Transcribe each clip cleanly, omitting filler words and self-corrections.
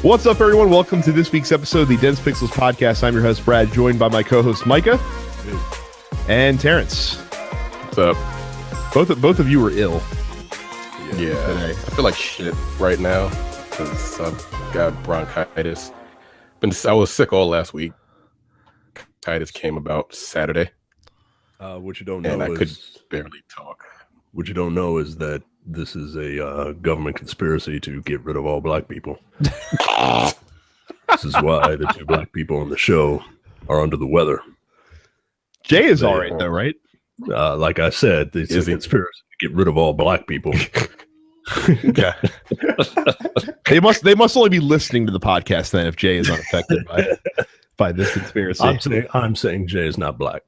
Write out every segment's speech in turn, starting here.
What's up, everyone? Welcome to this week's episode of the Dense Pixels podcast. I'm your host, Brad, joined by my co-host, Micah and Terrence. What's up? Both of you were ill. Yeah, today. I feel like shit right now because I've got bronchitis. I was sick all last week. Bronchitis came about Saturday. What you don't know and I is, could barely talk. What you don't know is that this is a government conspiracy to get rid of all black people. This is why the two black people on the show are under the weather. Jay is all right, though, right? Like I said, it's a conspiracy to get rid of all black people. Okay. They must only be listening to the podcast then if Jay is unaffected by this conspiracy. I'm saying Jay is not black.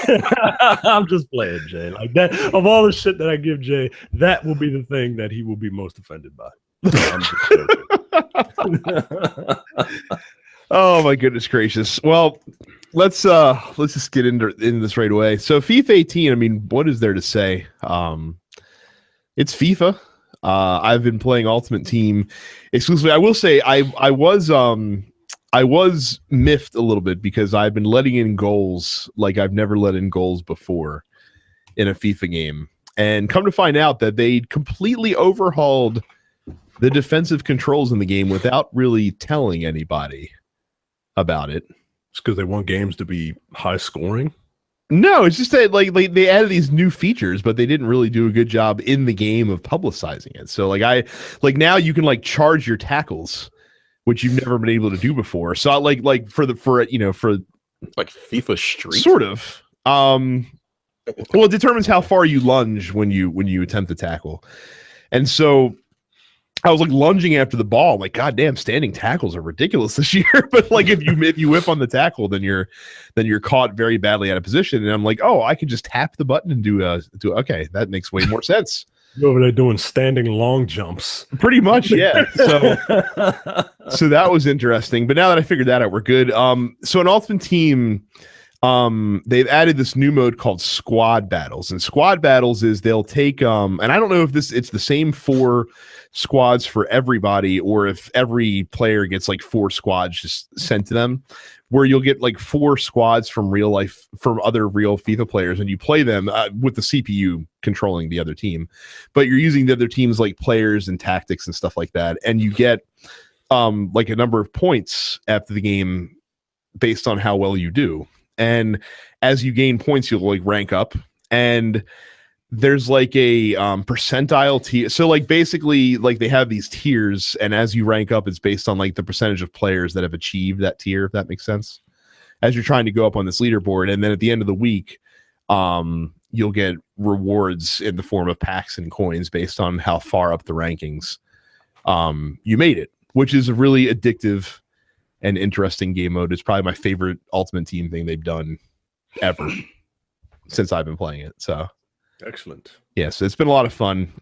I'm just playing Jay. Like that, of all the shit that I give Jay, that will be the thing that he will be most offended by. I'm just joking. Oh my goodness gracious. Well, let's just get into this right away. So FIFA 18, I mean, what is there to say? It's FIFA. I've been playing Ultimate Team exclusively. I will say I was miffed a little bit because I've been letting in goals like I've never let in goals before in a FIFA game. And come to find out that they completely overhauled the defensive controls in the game without really telling anybody about it. It's because they want games to be high scoring. No, it's just that like they added these new features, but they didn't really do a good job in the game of publicizing it. So now you can like charge your tackles, which you've never been able to do before. So like for like FIFA Street, sort of. Well, it determines how far you lunge when you attempt to tackle, and so I was like lunging after the ball. I'm like, God damn, standing tackles are ridiculous this year. But like if you whip on the tackle, then you're caught very badly out of position. And I'm like, oh, I can just tap the button and do okay, that makes way more sense. You're over there doing standing long jumps. Pretty much, yeah. So that was interesting. But now that I figured that out, we're good. So an Ultimate Team, they've added this new mode called Squad Battles. And Squad Battles is they'll take and I don't know if it's the same 4 squads for everybody or if every player gets like 4 squads just sent to them, where you'll get like 4 squads from real life, from other real FIFA players, and you play them with the CPU controlling the other team, but you're using the other team's like players and tactics and stuff like that, and you get like a number of points after the game based on how well you do. And as you gain points, you'll like rank up, and there's like a percentile tier. So like basically like they have these tiers, and as you rank up, it's based on like the percentage of players that have achieved that tier, if that makes sense, as you're trying to go up on this leaderboard. And then at the end of the week, you'll get rewards in the form of packs and coins based on how far up the rankings you made it, which is a really addictive and interesting game mode. It's probably my favorite Ultimate Team thing they've done ever since I've been playing it. So excellent. Yes, it's been a lot of fun.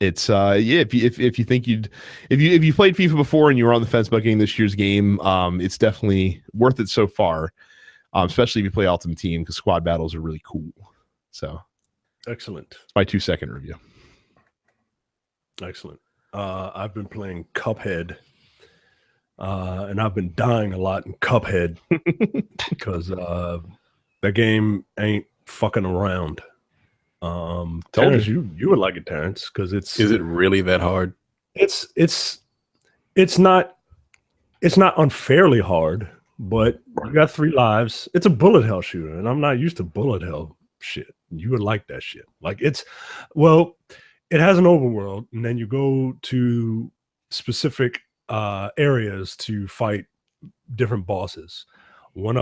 It's if you think if you played FIFA before and you were on the fence about getting this year's game, it's definitely worth it so far. Especially if you play Ultimate Team, because squad battles are really cool. So excellent. It's my 2-second review. Excellent. I've been playing Cuphead. And I've been dying a lot in Cuphead because that game ain't fucking around. Terrence, you would like it, Terrence, because is it really that hard? It's not unfairly hard, but you got 3 lives. It's a bullet hell shooter, and I'm not used to bullet hell shit. You would like that shit. Like it has an overworld, and then you go to specific areas to fight different bosses. One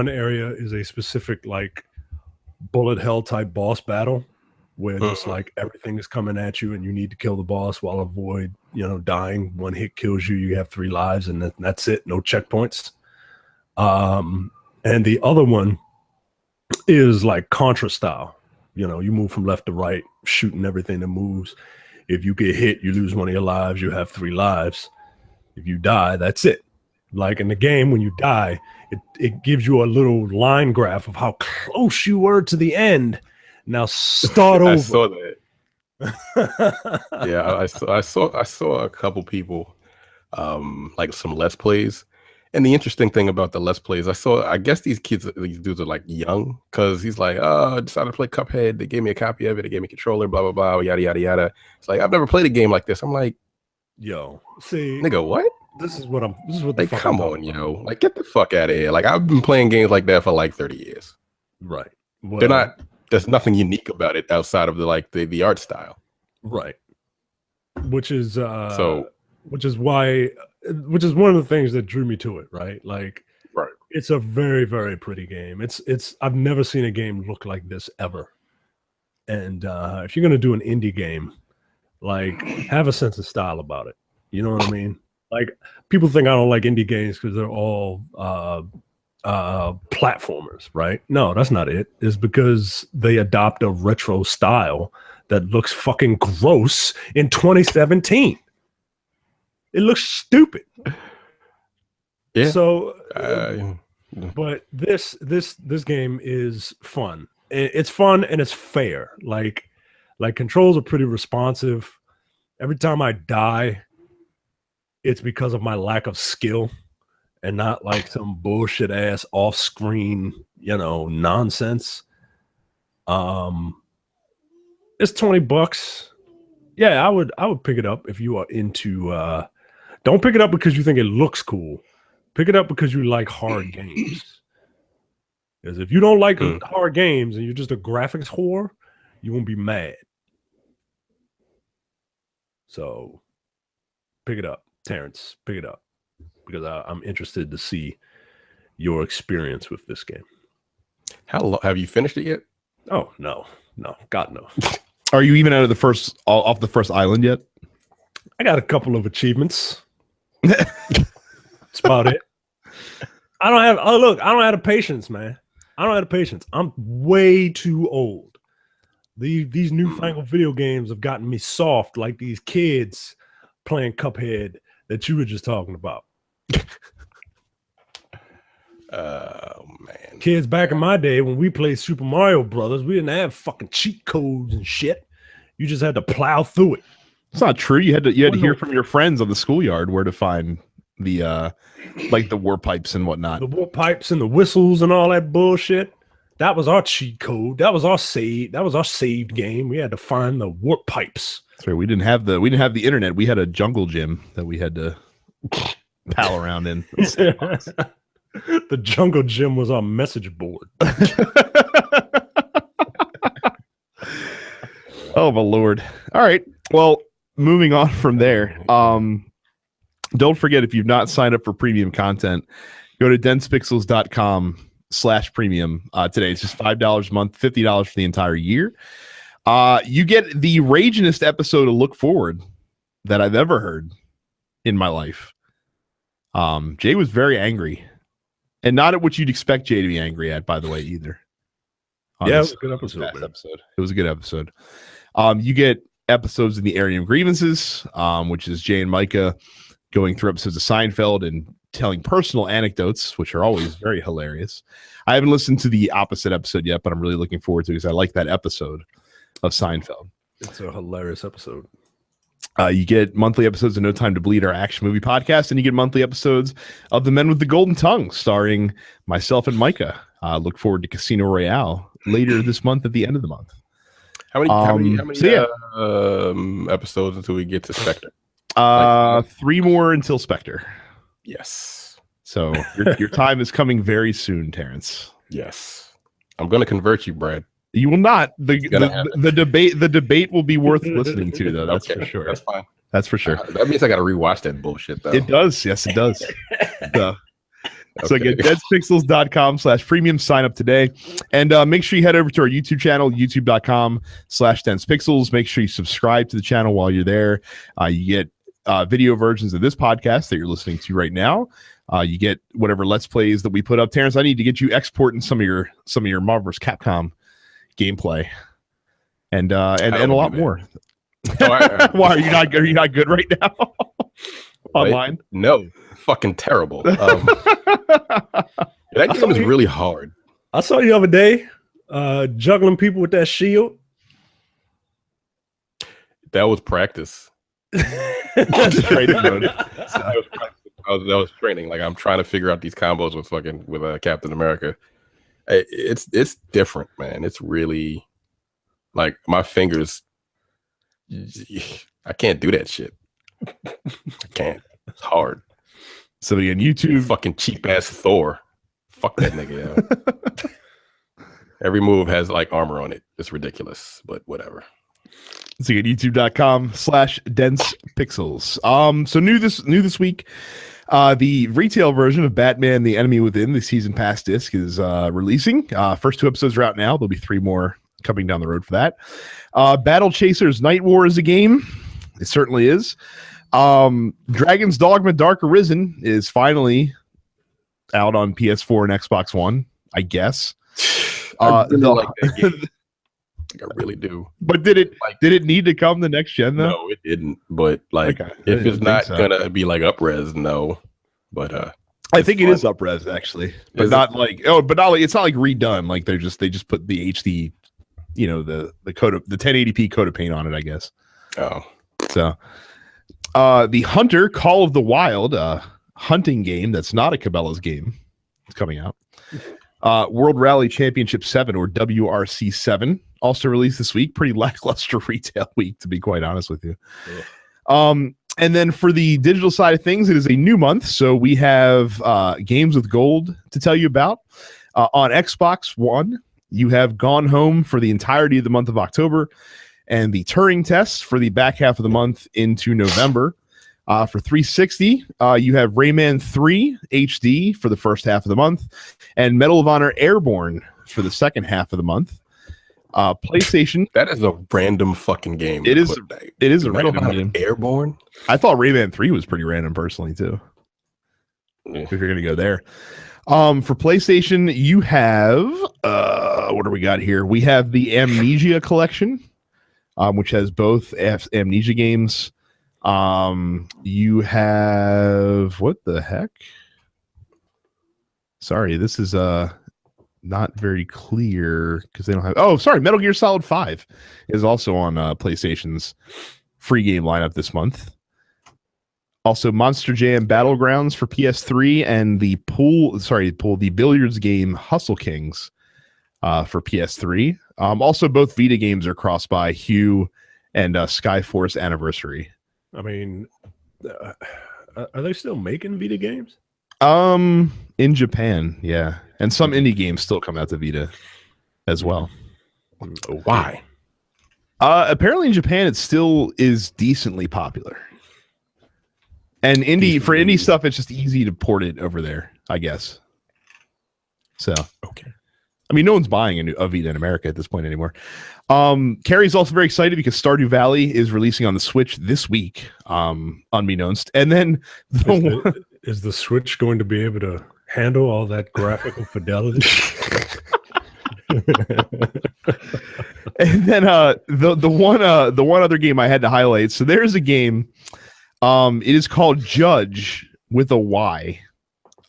area is a specific like bullet hell type boss battle where it's like everything is coming at you and you need to kill the boss while avoid dying. 1 hit kills you. You have 3 lives, and that's it. No checkpoints. And the other one is like Contra style. You move from left to right, shooting everything that moves. If you get hit, you lose 1 of your lives. You have 3 lives. If you die, that's it. Like in the game, when you die, it gives you a little line graph of how close you were to the end. Now start over. I saw that. Yeah, I saw a couple people, like some Let's Plays. And the interesting thing about the Let's Plays, I guess these dudes are like young, because he's like, oh, I decided to play Cuphead. They gave me a copy of it. They gave me a controller, blah, blah, blah, yada, yada, yada. It's like, I've never played a game like this. I'm like, Yo, see, nigga, what? This is what the Like, fuck come on, yo. Like, get the fuck out of here. Like, I've been playing games like that for like 30 years. Right. Well, They're not, there's nothing unique about it outside of the art style. Right. Which is So which is one of the things that drew me to it, right? Like, right. It's a very, very pretty game. It's I've never seen a game look like this ever. And if you're gonna do an indie game, like, have a sense of style about it. You know what I mean? Like, people think I don't like indie games because they're all platformers, right? No, that's not it. It's because they adopt a retro style that looks fucking gross in 2017. It looks stupid. Yeah. So, but this game is fun. It's fun and it's fair. Like controls are pretty responsive. Every time I die, it's because of my lack of skill and not like some bullshit ass off screen, nonsense. It's $20. Yeah, I would pick it up if you are into don't pick it up because you think it looks cool. Pick it up because you like hard games. Because if you don't like hard games and you're just a graphics whore, you won't be mad. So pick it up, Terrence. Pick it up, because I'm interested to see your experience with this game. How long have you finished it yet? Oh no, God no. Are you even out of off the first island yet? I got a couple of achievements. That's about it. I don't have the patience, man. I don't have the patience. I'm way too old. These newfangled video games have gotten me soft, like these kids playing Cuphead that you were just talking about. Oh man. Kids back in my day, when we played Super Mario Brothers, we didn't have fucking cheat codes and shit. You just had to plow through it. It's not true. You had to hear from your friends on the schoolyard where to find the like the warp pipes and whatnot. The warp pipes and the whistles and all that bullshit. That was our cheat code. That was our save. That was our saved game. We had to find the warp pipes. That's right. We didn't have the internet. We had a jungle gym that we had to pal around in. The jungle gym was our message board. Oh my Lord. All right. Well, moving on from there. Don't forget, if you've not signed up for premium content, go to densepixels.com/premium today. It's just $5 a month, $50 for the entire year. You get the raginest episode to look forward that I've ever heard in my life. Jay was very angry, and not at what you'd expect Jay to be angry at, by the way, either. Yeah, it was a good episode. It was a good episode. You get episodes in the area of grievances, which is Jay and Micah going through episodes of Seinfeld and telling personal anecdotes, which are always very hilarious. I haven't listened to the opposite episode yet, but I'm really looking forward to it because I like that episode of Seinfeld. It's a hilarious episode. You get monthly episodes of No Time to Bleed, our action movie podcast, and you get monthly episodes of The Men with the Golden Tongue, starring myself and Micah. Look forward to Casino Royale later this month at the end of the month. How many episodes until we get to Spectre? 3 more until Spectre. Yes. So your time is coming very soon, Terrence. Yes. I'm going to convert you, Brad. You will not. The debate will be worth listening to, though. That's for sure. That's fine. That's for sure. That means I got to rewatch that bullshit, though. It does. Yes, it does. So again, densepixels.com/premium. Sign up today. And make sure you head over to our YouTube channel, youtube.com/densepixels. Make sure you subscribe to the channel while you're there. You get video versions of this podcast that you're listening to right now. You get whatever Let's Plays that we put up. Terrence, I need to get you exporting some of your Marvel vs. Capcom gameplay and a lot more. Why are you not good right now? Online? No, fucking terrible. That game is really hard. I saw you the other day juggling people with that shield. That was practice. Training mode. That was practice. That was training. Like I'm trying to figure out these combos with Captain America. It's different, man. It's really like my fingers. I can't do that shit. I can't. It's hard. So again, YouTube fucking cheap ass Thor. Fuck that nigga. Yeah. Every move has like armor on it. It's ridiculous, but whatever. So again, youtube.com/dense pixels. So new this week. The retail version of Batman: The Enemy Within, the season pass disc, is releasing. First 2 episodes are out now. There'll be 3 more coming down the road for that. Battle Chasers Night War is a game. It certainly is. Dragon's Dogma Dark Arisen is finally out on PS4 and Xbox One, I guess. I really like that game. I really do. But did it need to come the next gen though? No, it didn't. But like, okay. If it's not gonna be like up-res, no. But I think it is up-res actually, but not like it's not like redone. Like they just put the HD, the code of the 1080p coat of paint on it, I guess. Oh, so the Hunter Call of the Wild hunting game that's not a Cabela's game. It's coming out. World Rally Championship 7 or WRC 7 also released this week. Pretty lackluster retail week, to be quite honest with you. Yeah. And then for the digital side of things, it is a new month. So we have games with gold to tell you about. On Xbox One, you have Gone Home for the entirety of the month of October and the Turing Test for the back half of the month into November. For 360, you have Rayman 3 HD for the first half of the month and Medal of Honor Airborne for the second half of the month. PlayStation. That is a random fucking game. It is a random game. Airborne? I thought Rayman 3 was pretty random personally too. If you're going to go there. For PlayStation, you have what do we got here? We have the Amnesia Collection, which has both Amnesia games. You have what the heck? Sorry, this is not very clear because they don't have Metal Gear Solid 5 is also on PlayStation's free game lineup this month. Also Monster Jam Battlegrounds for PS3 and the billiards game Hustle Kings for PS3. Also both Vita games are crossed by Hue and Skyforce Anniversary. I mean, are they still making Vita games? In Japan, yeah, and some indie games still come out to Vita as well. Why? Apparently in Japan it still is decently popular. And indie stuff, it's just easy to port it over there, I guess. So okay. I mean, no one's buying a Vita in America at this point anymore. Carrie's also very excited because Stardew Valley is releasing on the Switch this week, unbeknownst. And then is the Switch going to be able to handle all that graphical fidelity? And then the one other game I had to highlight. So there's a game. It is called Judge with a Y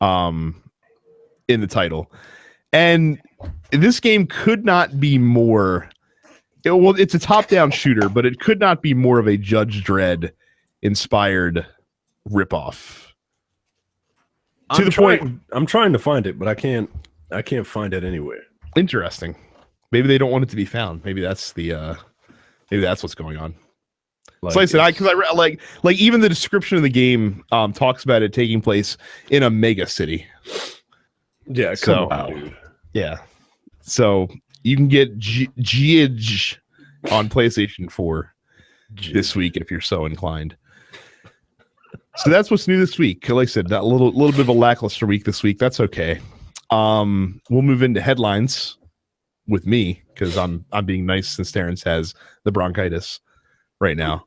in the title. And this game could not be more. It's a top-down shooter, but it could not be more of a Judge Dredd inspired ripoff. I'm trying to find it, but I can't find it anywhere. Interesting. Maybe they don't want it to be found. Maybe that's what's going on. So I said, because I read like even the description of the game talks about it taking place in a mega city. Yeah. Dude. Yeah. So you can get Jidge on PlayStation 4 this week if you're so inclined. So that's what's new this week. Like I said, that little bit of a lackluster week this week. That's okay. We'll move into headlines with me because I'm being nice since Terrence has the bronchitis right now.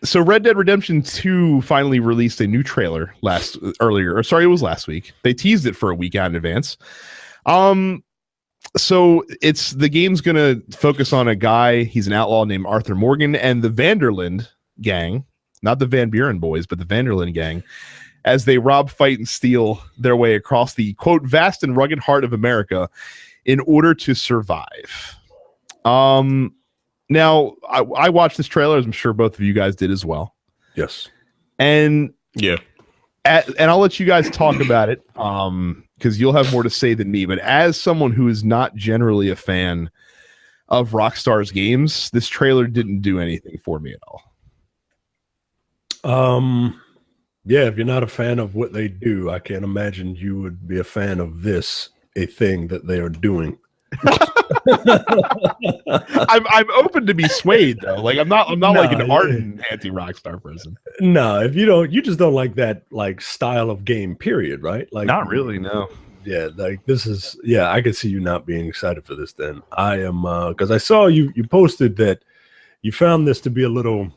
So Red Dead Redemption 2 finally released a new trailer last week. They teased it for a week out in advance. So the game's gonna focus on a guy. He's an outlaw named Arthur Morgan and the Vanderlyn gang, not the Van Buren boys, but the Vanderlyn gang, as they rob, fight, and steal their way across the quote vast and rugged heart of America in order to survive. Now, I watched this trailer, as I'm sure both of you guys did as well. Yes. And yeah, and I'll let you guys talk about it, because you'll have more to say than me. But as someone who is not generally a fan of Rockstar's games, this trailer didn't do anything for me at all. Yeah, if you're not a fan of what they do, I can't imagine you would be a fan of this, a thing that they are doing. I'm open to be swayed though. Like I'm not like an ardent anti-Rockstar person. No, if you don't, you just don't like that like style of game, period, right? Like Not really, no. Yeah, like this is I could see you not being excited for this then. I am because I saw you posted that you found this to be a little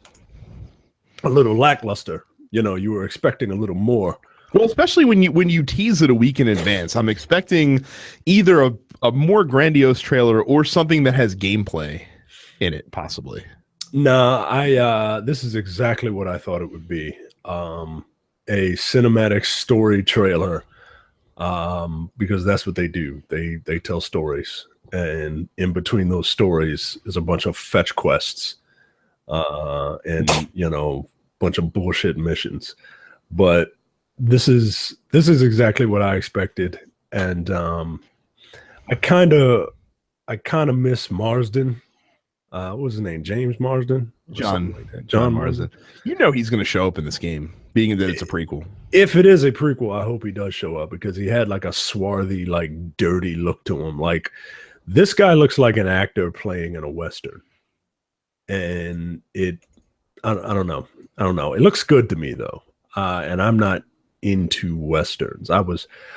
lackluster. You know, you were expecting a little more. Well, especially when you tease it a week in advance. I'm expecting either a more grandiose trailer or something that has gameplay in it, possibly. No, this is exactly what I thought it would be. A cinematic story trailer. Because that's what they do. They tell stories, and in between those stories is a bunch of fetch quests, and bunch of bullshit missions. But this is exactly what I expected, and I kind of miss Marsden. What was his name? James Marsden? John Marsden. You know he's going to show up in this game, being that it's a prequel. If it is a prequel, I hope he does show up, because he had like a swarthy, like dirty look to him. Like this guy looks like an actor playing in a Western. And I don't know. It looks good to me though. And I'm not into Westerns.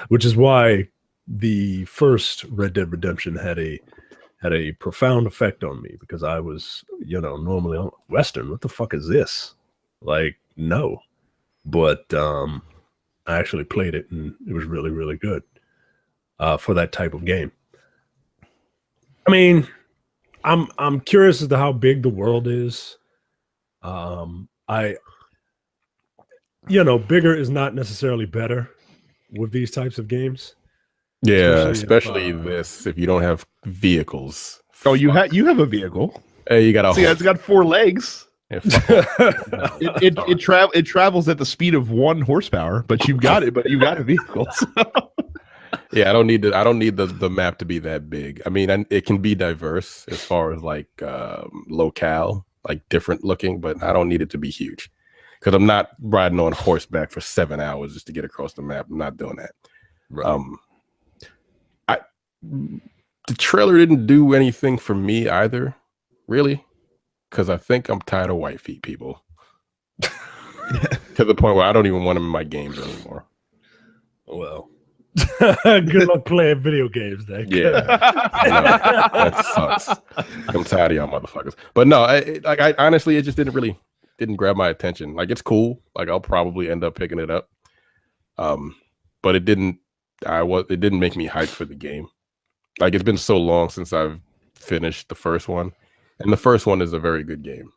Which is why the first Red Dead Redemption had a profound effect on me, because I was, normally on Western. What the fuck is this? Like, no. But I actually played it, and it was really, really good for that type of game. I mean, I'm curious as to how big the world is. Bigger is not necessarily better with these types of games. Yeah, especially if you don't have vehicles. Oh, you have a vehicle. Hey, you got a. See, it's got 4 legs. Yeah, it travels at the speed of 1 horsepower, but you've got it. But you got a vehicle. So. Yeah, I don't need the map to be that big. I mean, it can be diverse as far as like locale, like different looking, but I don't need it to be huge, because I'm not riding on horseback for 7 hours just to get across the map. I'm not doing that. Right. The trailer didn't do anything for me either, really, because I think I'm tired of white feet people. To the point where I don't even want them in my games anymore. Well, good luck playing video games then. Yeah, that sucks. I'm tired of y'all motherfuckers. But no, I honestly, it just didn't grab my attention. Like, it's cool. Like, I'll probably end up picking it up. But it didn't make me hyped for the game. Like, it's been so long since I've finished the first one, and the first one is a very good game.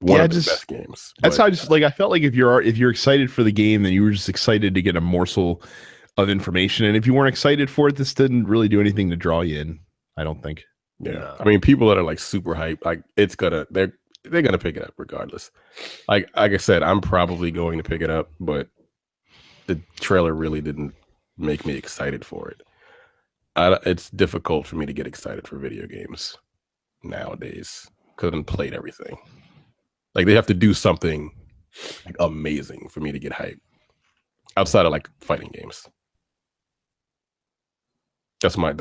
One of the best games. That's how I felt like if you're excited for the game, then you were just excited to get a morsel of information, and if you weren't excited for it, this didn't really do anything to draw you in. I don't think. Yeah, I mean, people that are like super hyped, like they're gonna pick it up regardless. Like I said, I'm probably going to pick it up, but the trailer really didn't make me excited for it. It's difficult for me to get excited for video games nowadays because I haven't played everything. Like, they have to do something like amazing for me to get hyped outside of like fighting games. That's my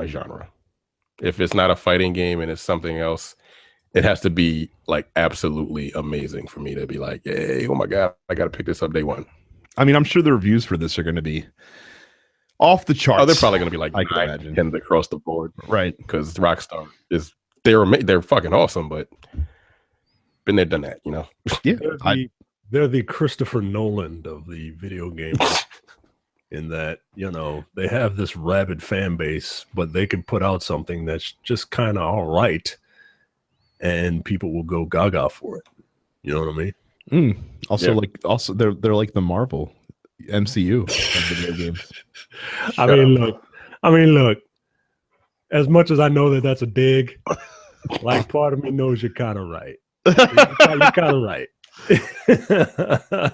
genre. If it's not a fighting game and it's something else, it has to be like absolutely amazing for me to be like, hey, oh my God, I got to pick this up day one. I mean, I'm sure the reviews for this are going to be off the charts. Oh, they're probably going to be like, I can imagine, 10 across the board, right? Because Rockstar they're fucking awesome, but been there, done that, you know. Yeah, they're the Christopher Nolan of the video game. In that, they have this rabid fan base, but they can put out something that's just kind of all right, and people will go gaga for it. You know what I mean? Also, they're like the Marvel MCU of video games. I mean, look. As much as I know that that's a dig, Like, part of me knows you're kind of right. You're kind of right.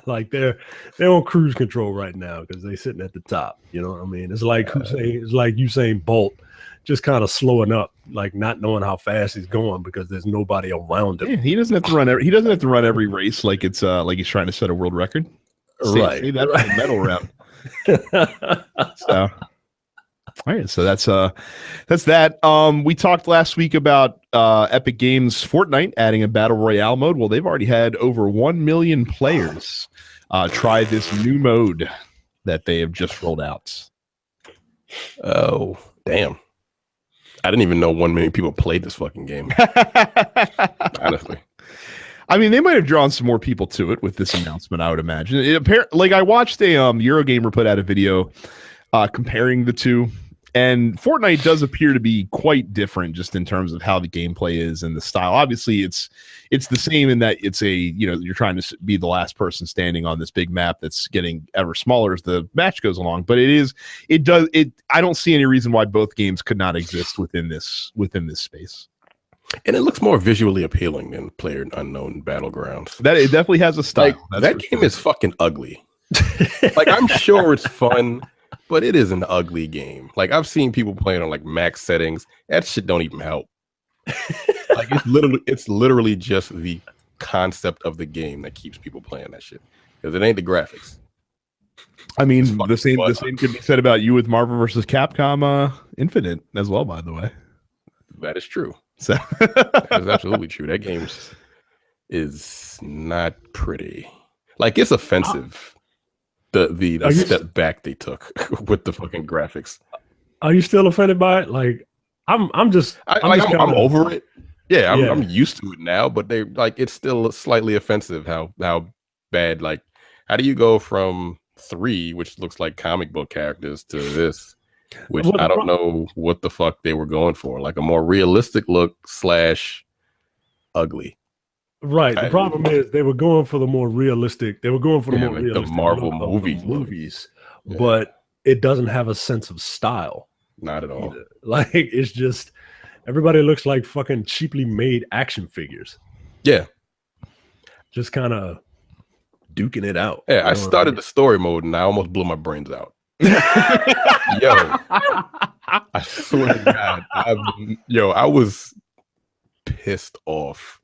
Like they're on cruise control right now because they're sitting at the top. You know what I mean? It's like Usain Bolt just kind of slowing up, like not knowing how fast he's going because there's nobody around him. Yeah, he doesn't have to run. He doesn't have to run every race like it's like he's trying to set a world record. Right. Save that for the medal round. So. All right, so that's that. We talked last week about Epic Games Fortnite adding a battle royale mode. Well, they've already had over 1 million players try this new mode that they have just rolled out. Oh, damn. I didn't even know 1 million people played this fucking game. Honestly. I mean, they might have drawn some more people to it with this announcement, I would imagine. Like, I watched a Eurogamer put out a video comparing the two. And Fortnite does appear to be quite different just in terms of how the gameplay is and the style. Obviously, it's the same in that it's you're trying to be the last person standing on this big map that's getting ever smaller as the match goes along. But I don't see any reason why both games could not exist within this space. And it looks more visually appealing than PlayerUnknown Battlegrounds. That it definitely has a style. Like, that game is fucking ugly. Like, I'm sure it's fun, but it is an ugly game. Like, I've seen people playing on like max settings. That shit don't even help. Like, it's literally just the concept of the game that keeps people playing that shit. Because it ain't the graphics. I mean, the same could be said about you with Marvel vs. Capcom Infinite as well, by the way. That is true. So that is absolutely true. That game is not pretty. Like, it's offensive. The step back they took with the fucking graphics. Are you still offended by it? Like, I'm over it. Yeah, I'm used to it now, but it's still slightly offensive how bad. Like, how do you go from 3, which looks like comic book characters, to this, which I don't know what the fuck they were going for, like a more realistic look / ugly. Right. The problem is they were going for the more realistic. They were going for the more realistic the Marvel movies, but it doesn't have a sense of style. Not at all. Either. Like, it's just everybody looks like fucking cheaply made action figures. Yeah. Just kind of duking it out. Yeah, I started the story mode and I almost blew my brains out. Yo, I swear to God, I was pissed off.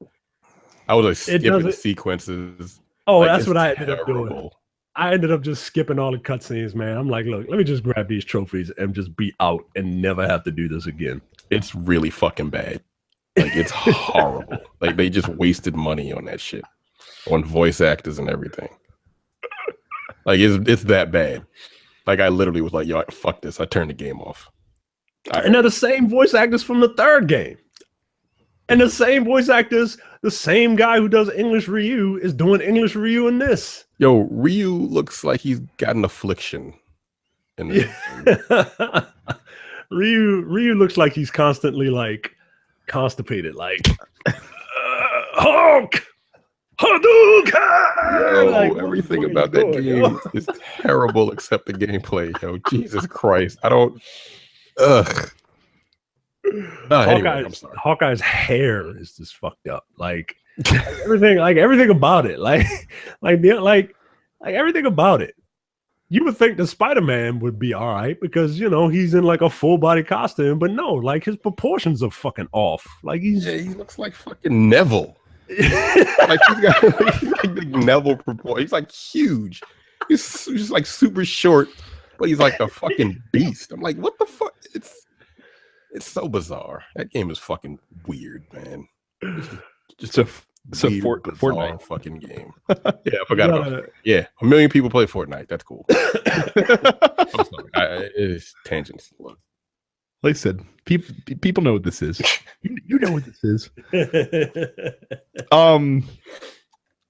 I was like skipping sequences. Oh, like, that's what I ended up doing. I ended up just skipping all the cutscenes, man. I'm like, look, let me just grab these trophies and just be out and never have to do this again. It's really fucking bad. Like, it's horrible. Like, they just wasted money on that shit, on voice actors and everything. Like, it's that bad. Like, I literally was like, yo, fuck this. I turned the game off. And they're the same voice actors from the third game. And the same voice actors, the same guy who does English Ryu is doing English Ryu in this. Yo, Ryu looks like he's got an affliction. Ryu looks like he's constantly like constipated, like Hulk, Hadouken. Like, everything about that game is terrible except the gameplay. Yo, Jesus Christ, I don't. Ugh. Anyway, I'm sorry. Hawkeye's hair is just fucked up. Like everything about it. Like everything about it. You would think the Spider-Man would be all right because he's in like a full body costume, but no, like his proportions are fucking off. Like he looks like fucking Neville. Like he's got like Neville proportions. He's like huge. He's just like super short, but he's like a fucking beast. I'm like, what the fuck? It's so bizarre. That game is fucking weird, man. Just a Fortnite fucking game. Yeah, I forgot about it. Yeah, 1 million people play Fortnite. That's cool. I'm sorry. It's tangents. Like I said, people know what this is. You know what this is.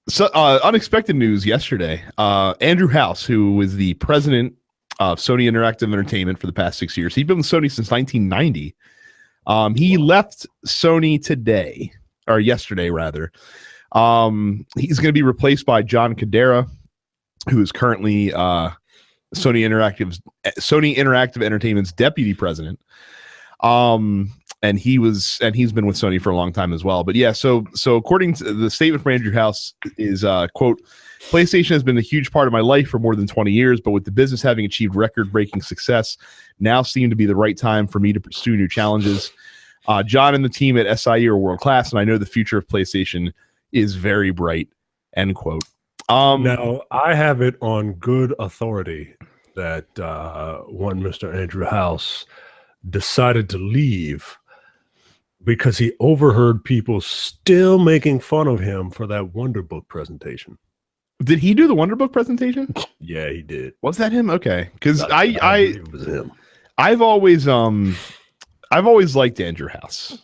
So unexpected news yesterday. Andrew House, who was the president of Sony Interactive Entertainment for the past 6 years. He's been with Sony since 1990. He left Sony today, or yesterday rather. He's going to be replaced by John Cadera, who is currently Sony Interactive Entertainment's deputy president. And and he's been with Sony for a long time as well. But yeah, so according to the statement from Andrew House is quote, PlayStation has been a huge part of my life for more than 20 years, but with the business having achieved record-breaking success, now seemed to be the right time for me to pursue new challenges. John and the team at SIE are world class, and I know the future of PlayStation is very bright. End quote. Now, I have it on good authority that one Mr. Andrew House decided to leave because he overheard people still making fun of him for that Wonder Book presentation. Did he do the Wonder Book presentation? Yeah, he did. Was that him? Okay, because I believe it was him. I've always liked Andrew House.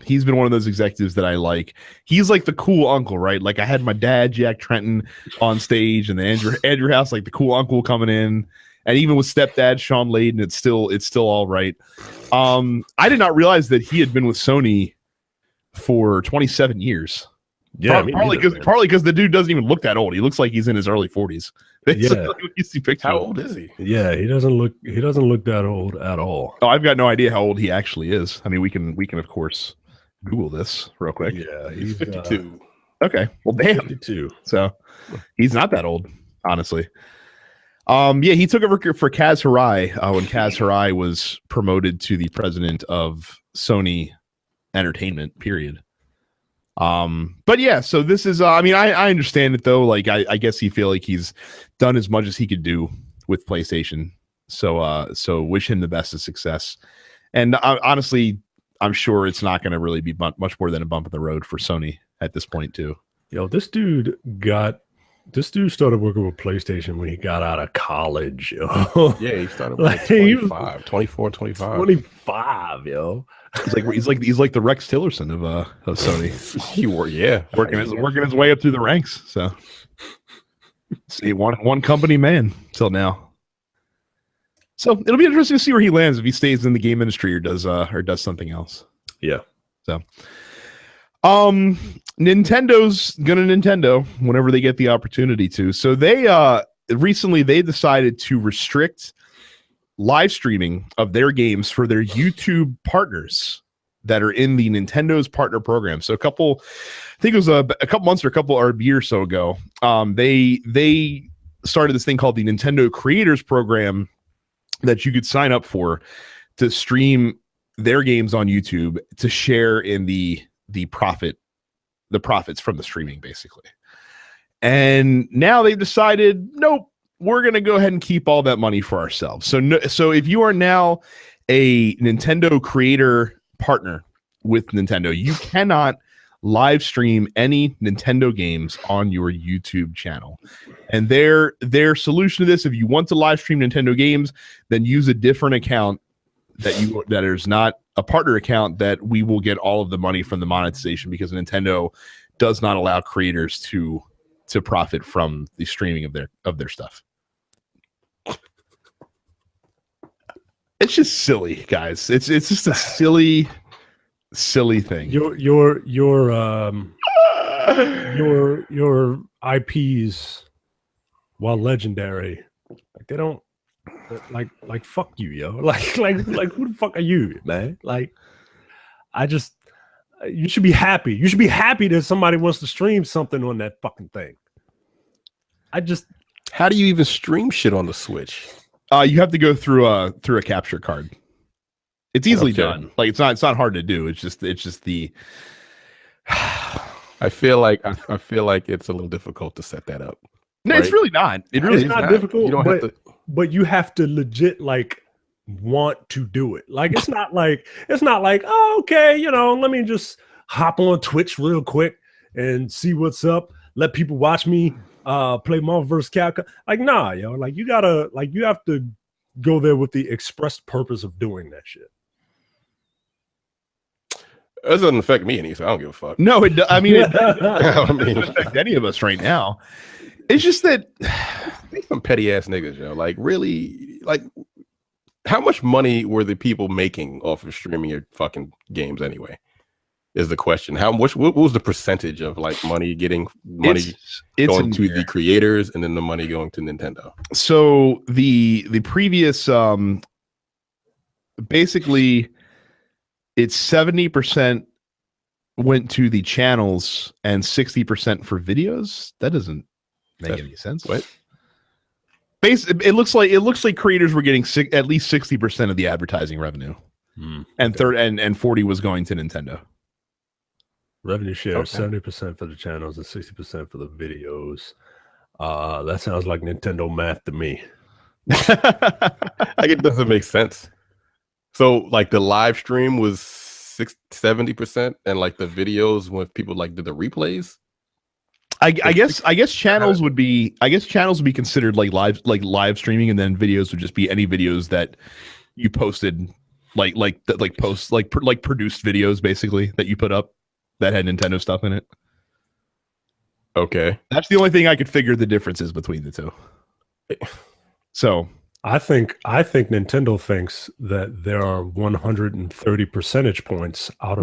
He's been one of those executives that I like. He's like the cool uncle, right? Like I had my dad, Jack Trenton, on stage, and the Andrew House, like the cool uncle coming in, and even with stepdad Sean Layden, it's still all right. I did not realize that he had been with Sony for 27 years. Yeah, partly because the dude doesn't even look that old. He looks like he's in his early 40s. Yeah. You see pictures. How old is he? Yeah, he doesn't look that old at all. Oh, I've got no idea how old he actually is. I mean, we can of course Google this real quick. Yeah, He's 52. Okay, well, damn. 52. So he's not that old, honestly. Yeah, he took over for Kaz Hirai when Kaz Hirai was promoted to the president of Sony Entertainment. Period. But yeah, so this is I mean, I understand it though. Like I guess he feel like he's done as much as he could do with PlayStation. So wish him the best of success. And honestly, I'm sure it's not going to really be much more than a bump in the road for Sony at this point too. Yo, this dude started working with PlayStation when he got out of college, yo. Yeah, he started Like, with 24, 25. 25, yo. He's like the Rex Tillerson of Sony. Yeah, working his way up through the ranks. So see, one company man till now. So it'll be interesting to see where he lands, if he stays in the game industry or does something else. Yeah. So Nintendo's gonna Nintendo whenever they get the opportunity to. So they recently they decided to restrict live streaming of their games for their YouTube partners that are in the Nintendo's partner program. So I think it was a couple months or a year or so ago, they started this thing called the Nintendo Creators Program that you could sign up for to stream their games on YouTube to share in the profits from the streaming, basically. And now they've decided, nope, we're going to go ahead and keep all that money for ourselves. So if you are now a Nintendo creator partner with Nintendo, you cannot live stream any Nintendo games on your YouTube channel. And their solution to this, if you want to live stream Nintendo games, then use a different account that is not a partner account, that we will get all of the money from the monetization, because Nintendo does not allow creators to profit from the streaming of their stuff. It's just silly, guys. It's just a silly thing. Your IPs, while legendary, like they don't like fuck you, yo. Like who the fuck are you, man? Like you should be happy. You should be happy that somebody wants to stream something on that fucking thing. How do you even stream shit on the Switch? You have to go through a capture card. It's easily done. Like it's not hard to do. It's just the. I feel like it's a little difficult to set that up. No, right? It's really not. It really is not difficult. You don't have to. But you have to legit want to do it. Like it's not like oh, okay, let me just hop on Twitch real quick and see what's up. Let people watch me play Marvel vs. Capcom. Like, nah, yo. Like you have to go there with the express purpose of doing that shit. It doesn't affect me any, so I don't give a fuck. No, it doesn't affect any of us right now. It's just that some petty ass niggas, yo. Like, really, like, how much money were the people making off of streaming your fucking games anyway? Is the question. What was the percentage of money going to the creators and then the money going to Nintendo? So the previous basically it's 70% went to the channels and 60% for videos. That doesn't make any sense. What? It looks like creators were getting at least 60% of the advertising revenue, and 40 was going to Nintendo. Revenue share 70% for the channels and 60% for the videos. That sounds like Nintendo math to me. Like, it doesn't make sense. So like the live stream was 70%, and like the videos when people like did the replays. I guess channels would be considered like live streaming, and then videos would just be any videos that you posted, like produced videos basically that you put up that had Nintendo stuff in it. Okay, that's the only thing I could figure the differences between the two. So I think Nintendo thinks that there are 130 percentage points out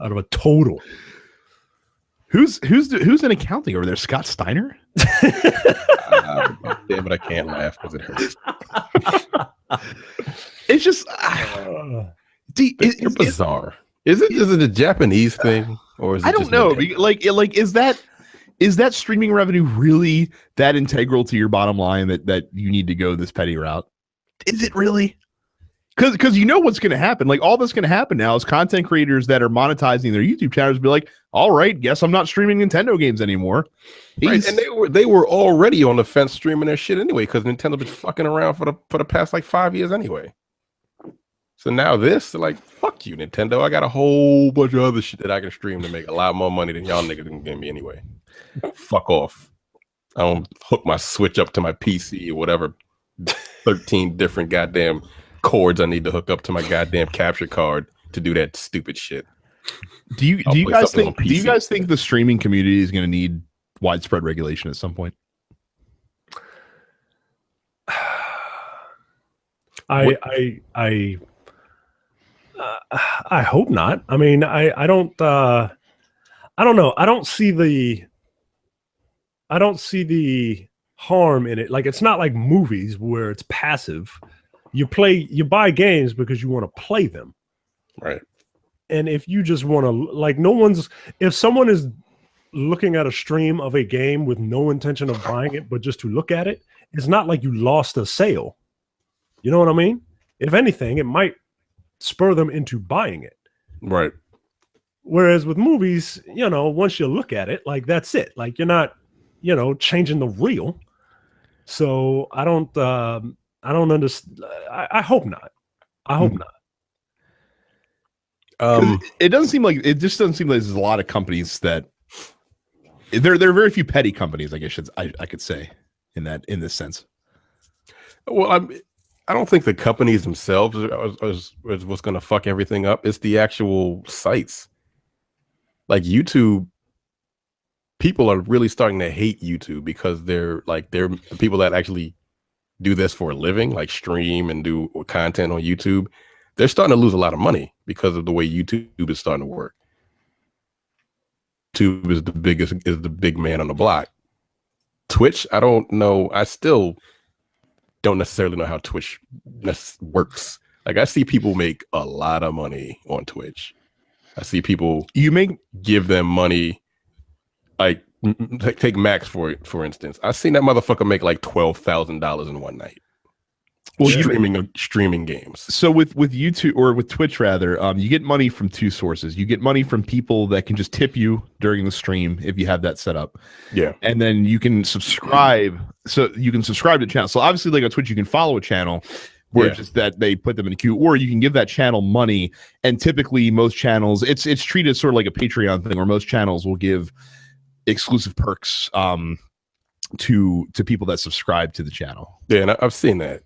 of a total. Who's in accounting over there? Scott Steiner? Damn it, I can't laugh because it hurts. It's just it's bizarre. Is it a Japanese thing, or is it? I don't know. Nintendo? Is that streaming revenue really that integral to your bottom line that you need to go this petty route? Is it really? Because you know what's going to happen. Like, all that's going to happen now is content creators that are monetizing their YouTube channels be like, all right, guess I'm not streaming Nintendo games anymore. Right, and they were already on the fence streaming their shit anyway, because Nintendo been fucking around for the past like 5 years anyway. So now like, fuck you, Nintendo. I got a whole bunch of other shit that I can stream to make a lot more money than y'all niggas can give me anyway. Fuck off. I don't hook my Switch up to my PC or whatever 13 different goddamn cords I need to hook up to my goddamn capture card to do that stupid shit. Do you guys think the streaming community is going to need widespread regulation at some point? I hope not. I mean, I don't know. I don't see the harm in it. Like, it's not like movies where it's passive. You buy games because you want to play them. Right. And if you just want to, like, if someone is looking at a stream of a game with no intention of buying it, but just to look at it, it's not like you lost a sale. You know what I mean? If anything, it might spur them into buying it. Right. Whereas with movies, once you look at it, like, that's it. Like, you're not, changing the reel. So I don't understand. I hope not. I hope not. It just doesn't seem like there's a lot of companies that there are very few petty companies, I guess I could say in this sense. Well, I don't think the companies themselves is what's going to fuck everything up. It's the actual sites. Like YouTube, people are really starting to hate YouTube because they're the people that actually do this for a living, like stream and do content on YouTube. They're starting to lose a lot of money because of the way YouTube is starting to work. YouTube is the big man on the block. Twitch, I don't know. I still don't necessarily know how Twitch works. Like, I see people make a lot of money on Twitch. I see people give them money. Like, take Max for instance. I've seen that motherfucker make like $12,000 in one night. Well, streaming games. So with YouTube, or with Twitch rather, you get money from two sources. You get money from people that can just tip you during the stream if you have that set up. Yeah. And then you can subscribe. So you can subscribe to the channel. So obviously, like on Twitch, you can follow a channel where it's just that they put them in a queue, or you can give that channel money. And typically most channels, it's treated sort of like a Patreon thing, where most channels will give exclusive perks to people that subscribe to the channel. Yeah, and I've seen that.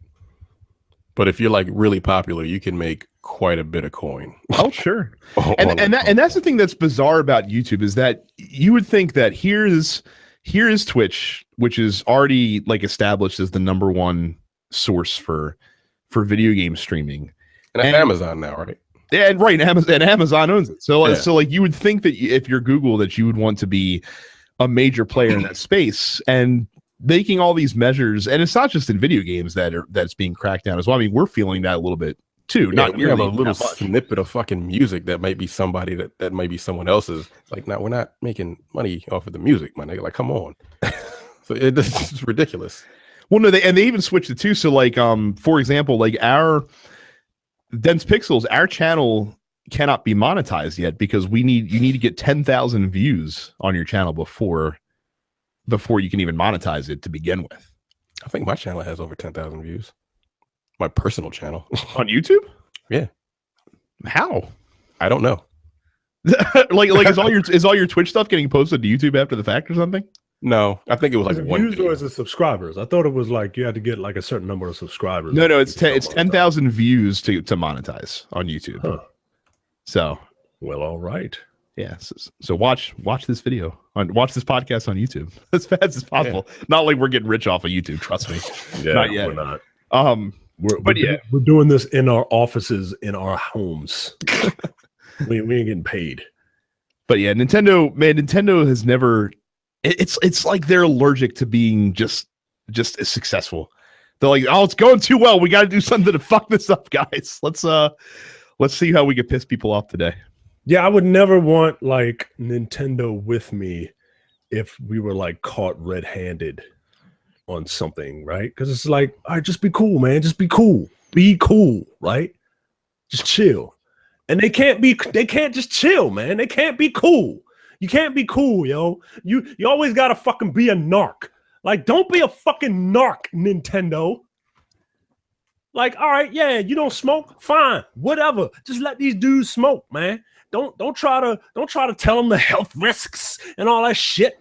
But if you're like really popular, you can make quite a bit of coin. Oh, sure. and that's the thing that's bizarre about YouTube, is that you would think that here is Twitch, which is already like established as the number one source for video game streaming. And that's Amazon now, right? Yeah, and right, Amazon owns it. So like you would think that if you're Google, that you would want to be a major player in that space, and making all these measures. And it's not just in video games that's being cracked down as well. I mean, we're feeling that a little bit too. Not we have nearly a little that much. snippet of fucking music that might be somebody that might be someone else's. Like, now we're not making money off of the music, my nigga. Like, come on. So it's ridiculous. Well, no, they even switched it too. So, like, for example, like our Dense Pixels, our channel cannot be monetized yet because you need to get 10,000 views on your channel before you can even monetize it to begin with. I think my channel has over 10,000 views. My personal channel on YouTube. Yeah. How? I don't know. like is all your Twitch stuff getting posted to YouTube after the fact or something? No, I think it was like views or is it subscribers? I thought it was like you had to get like a certain number of subscribers. No, it's 10,000 views to monetize on YouTube. Huh. So, well, all right. Yeah. So watch this video watch this podcast on YouTube as fast as possible. Yeah. Not like we're getting rich off of YouTube. Trust me. Yeah, not yet. We're not. We're doing this in our offices, in our homes. we ain't getting paid. But yeah, Nintendo has never. It's like they're allergic to being just as successful. They're like, oh, it's going too well. We got to do something to fuck this up, guys. Let's see how we can piss people off today. Yeah, I would never want like Nintendo with me if we were like caught red-handed on something, right? Because it's like, all right, just be cool, man. Just be cool. Be cool, right? Just chill. And they can't just chill, man. They can't be cool. You can't be cool, yo. You always gotta fucking be a narc. Like, don't be a fucking narc, Nintendo. Like, all right, yeah, you don't smoke, fine, whatever. Just let these dudes smoke, man. Don't try to tell them the health risks and all that shit.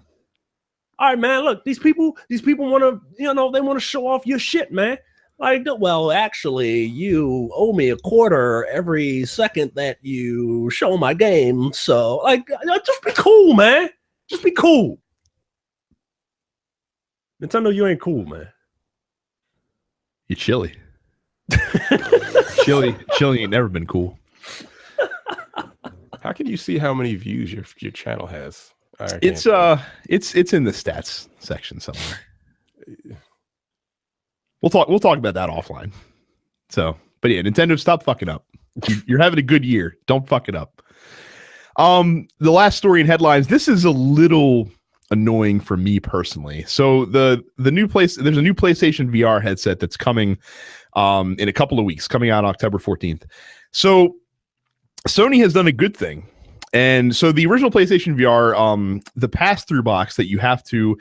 All right, man. Look, these people want to, they want to show off your shit, man. Like, well, actually, you owe me $0.25 every second that you show my game. So, like, just be cool, man. Just be cool. Nintendo, you ain't cool, man. You're chilly. Chilly ain't never been cool. How can you see how many views your channel has? It's in the stats section somewhere. We'll talk about that offline. So, but yeah, Nintendo, stop fucking up. You're having a good year. Don't fuck it up. The last story in headlines. This is a little annoying for me personally. So there's a new PlayStation VR headset that's coming in a couple of weeks, coming out October 14th. So Sony has done a good thing. And so the original PlayStation VR, the pass-through box that you have to,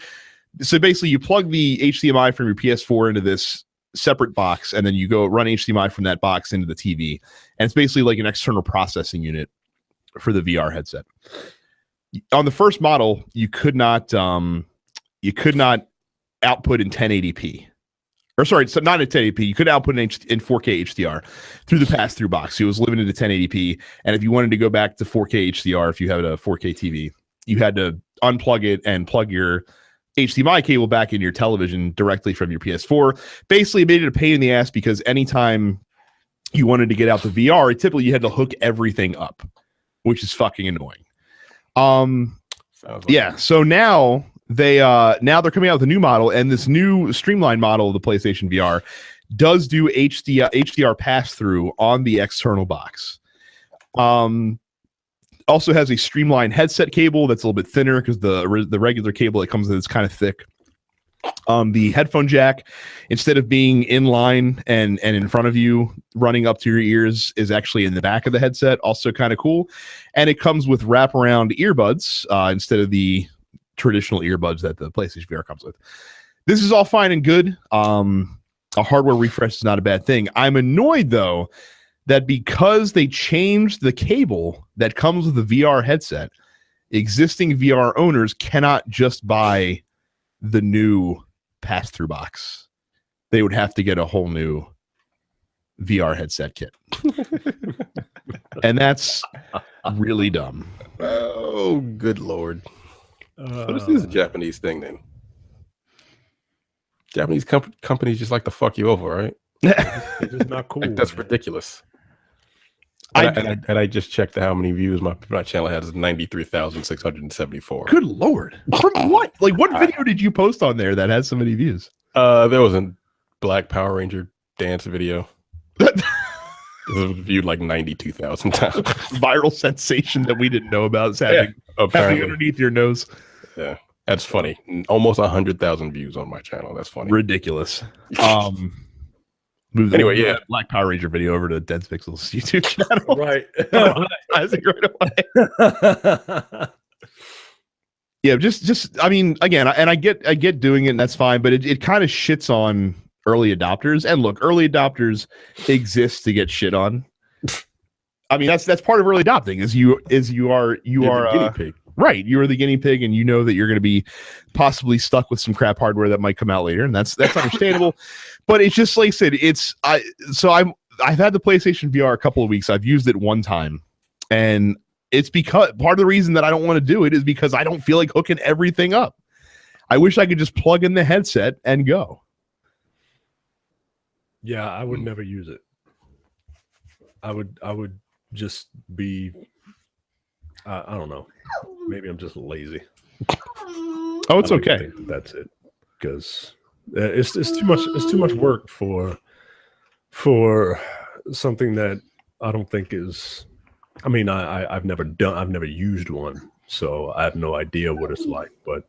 so basically you plug the HDMI from your PS4 into this separate box, and then you go run HDMI from that box into the TV. And it's basically like an external processing unit for the VR headset. On the first model, you could not output in 1080p. Or sorry, so not in 1080p. You could output in 4K HDR through the pass-through box. It was limited to 1080p. And if you wanted to go back to 4K HDR, if you had a 4K TV, you had to unplug it and plug your HDMI cable back in your television directly from your PS4. Basically, it made it a pain in the ass because anytime you wanted to get out the VR, typically you had to hook everything up, which is fucking annoying. Yeah. So now they're coming out with a new model, and this new streamlined model of the PlayStation VR does do HDR pass-through on the external box. Also has a streamlined headset cable that's a little bit thinner because the regular cable that comes with it's kind of thick. The headphone jack, instead of being in line and in front of you running up to your ears, is actually in the back of the headset. Also kind of cool. And it comes with wraparound earbuds instead of the traditional earbuds that the PlayStation VR comes with. This is all fine and good. A hardware refresh is not a bad thing. I'm annoyed though that because they changed the cable that comes with the VR headset, existing VR owners cannot just buy the new pass-through box. They would have to get a whole new VR headset kit. And that's really dumb. Oh, good Lord. So this is a Japanese thing then. Japanese companies just like to fuck you over, right? It's just not cool. Like, that's ridiculous. And I just checked how many views my channel has. 93,674. Good Lord. From what? Like, what video did you post on there that has so many views? There was a Black Power Ranger dance video. It was viewed like 92,000 times. Viral sensation that we didn't know about is happening underneath your nose. Yeah, that's funny. Almost 100,000 views on my channel. That's funny. Ridiculous. Anyway, yeah, Black Power Ranger video over to Dense Pixels YouTube channel. Right. Right away. Yeah, just I mean, again, and I get doing it, and that's fine, but it kind of shits on early adopters. And look, early adopters exist to get shit on. I mean, that's part of early adopting you're the guinea pig. Right, you're the guinea pig, and you know that you're going to be possibly stuck with some crap hardware that might come out later, and that's understandable. But it's just like I said, I've had the PlayStation VR a couple of weeks. I've used it one time, and it's because part of the reason that I don't want to do it is because I don't feel like hooking everything up. I wish I could just plug in the headset and go. Yeah, I would never use it. I would just be I don't know. Maybe I'm just lazy. Oh, it's okay. That's it. Because it's too much. It's too much work for something that I don't think is. I mean, I've never used one, so I have no idea what it's like. But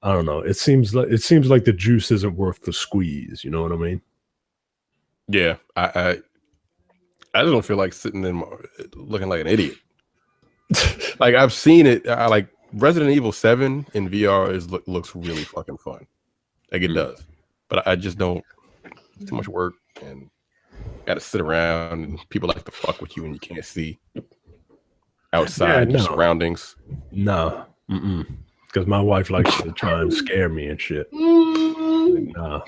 I don't know. It seems like the juice isn't worth the squeeze. You know what I mean? Yeah, I just don't feel like sitting in looking like an idiot. Like I've seen it. Like Resident Evil 7 in VR looks really fucking fun. Like it does, but I just don't. It's too much work, and got to sit around, and people like to fuck with you, and you can't see outside your surroundings. No, because my wife likes to try and scare me and shit. Nah,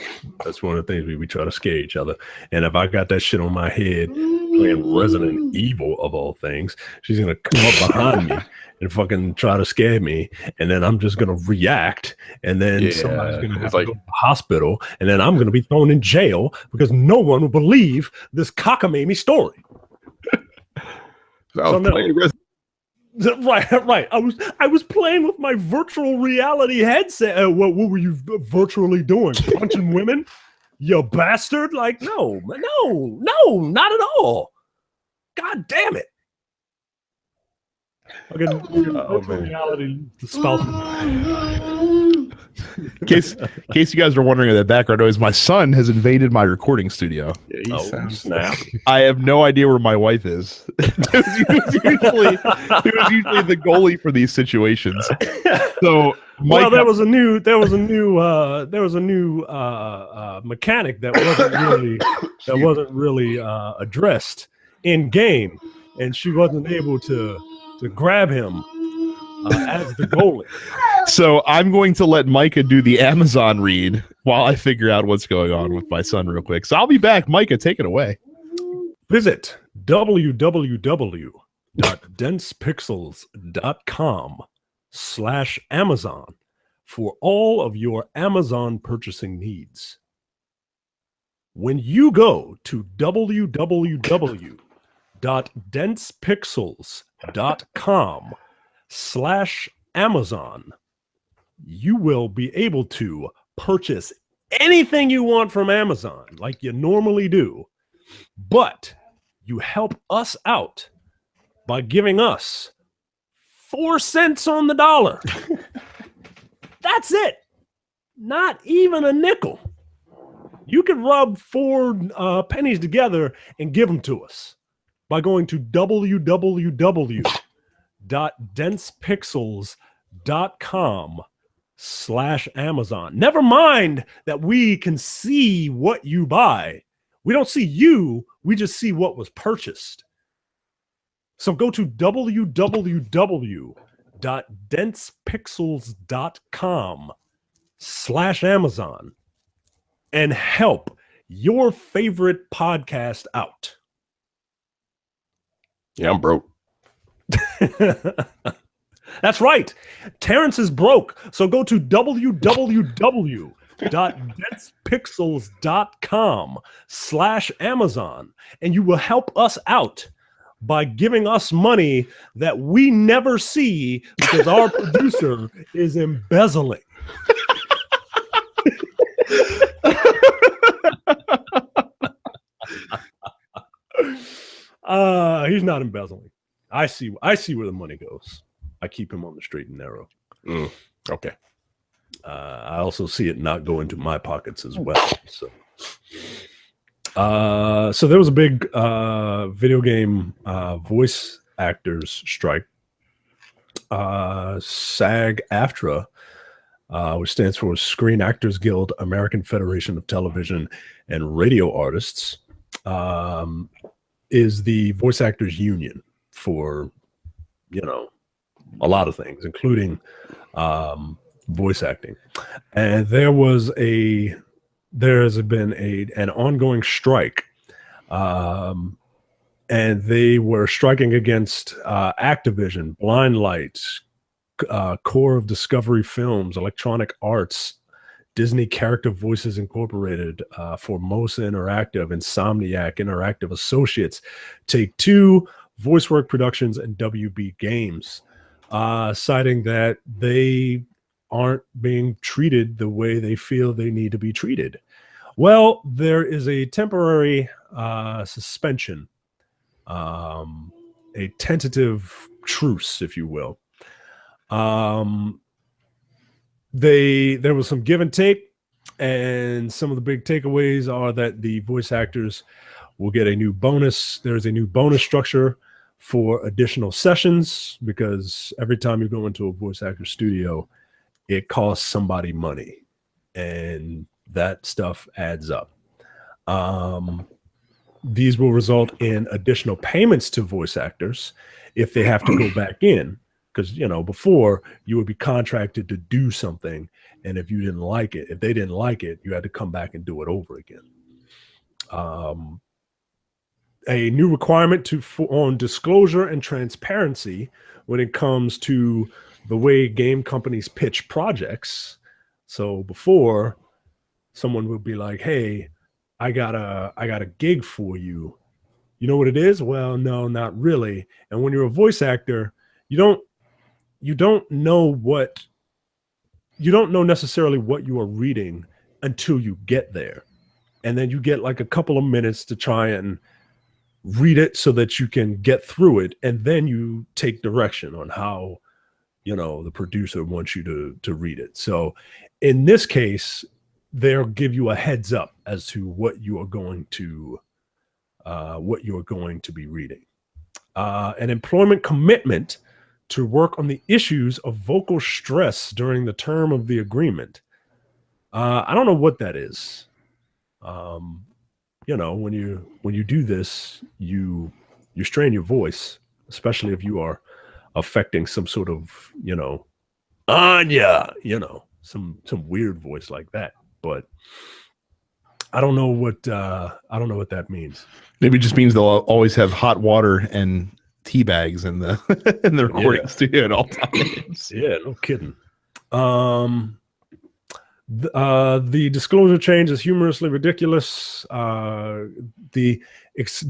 that's one of the things we try to scare each other. And if I got that shit on my head playing Resident Evil of all things, she's gonna come up behind me and fucking try to scare me, and then I'm just gonna react, and then somebody's gonna have to go to the hospital, and then I'm gonna be thrown in jail because no one will believe this cockamamie story. Right. I was playing with my virtual reality headset. What were you virtually doing? Punching women? You bastard! Like, no, not at all. God damn it! Virtual reality spouse. In case you guys are wondering, that background noise, my son has invaded my recording studio. Yeah, snap! I have no idea where my wife is. He was usually the goalie for these situations. So, Micah, there was a new mechanic that wasn't really addressed in game, and she wasn't able to grab him as the goalie. So I'm going to let Micah do the Amazon read while I figure out what's going on with my son real quick. So I'll be back. Micah, take it away. Visit www.densepixels.com/Amazon for all of your Amazon purchasing needs. When you go to www.densepixels.com/Amazon, you will be able to purchase anything you want from Amazon like you normally do, but you help us out by giving us 4 cents on the dollar. That's it. Not even a nickel. You can rub 4 pennies together and give them to us by going to www.densepixels.com/Amazon. Never mind that we can see what you buy. We don't see you, we just see what was purchased. So go to www.densepixels.com/Amazon and help your favorite podcast out. Yeah, I'm broke. That's right. Terrence is broke. So go to www.densepixels.com/Amazon and you will help us out by giving us money that we never see because our producer is embezzling. He's not embezzling. I see where the money goes. I keep him on the straight and narrow. Okay. I also see it not go into my pockets as well. So there was a big video game voice actors strike. SAG-AFTRA, which stands for Screen Actors Guild, American Federation of Television and Radio Artists, is the voice actors union for, a lot of things, including voice acting. And there has been an ongoing strike, and they were striking against Activision, Blind Lights, Core of Discovery Films, Electronic Arts, Disney Character Voices Incorporated, Formosa Interactive, Insomniac Interactive Associates, Take-Two, VoiceWork Productions, and WB Games, citing that they aren't being treated the way they feel they need to be treated. Well, there is a temporary suspension, a tentative truce, if you will. There was some give and take, and some of the big takeaways are that the voice actors will get a new bonus. There's a new bonus structure for additional sessions, because every time you go into a voice actor studio, it costs somebody money, and that stuff adds up. These will result in additional payments to voice actors if they have to go back in, because before you would be contracted to do something, and if they didn't like it, you had to come back and do it over again. A new requirement on disclosure and transparency when it comes to the way game companies pitch projects. So before, someone would be like, "Hey, I got a gig for you. You know what it is?" Well, no, not really. And when you're a voice actor, you don't know necessarily what you are reading until you get there. And then you get like a couple of minutes to try and read it so that you can get through it, and then you take direction on how the producer wants you to read it. So in this case, they'll give you a heads up as to what you are going to be reading. An employment commitment to work on the issues of vocal stress during the term of the agreement. I don't know what that is. When you do this, you strain your voice, especially if you are affecting some sort of, Anya, some weird voice like that. But I don't know what that means. Maybe it just means they'll always have hot water and tea bags in the recording studio at all times. Yeah, no kidding. The disclosure change is humorously ridiculous. The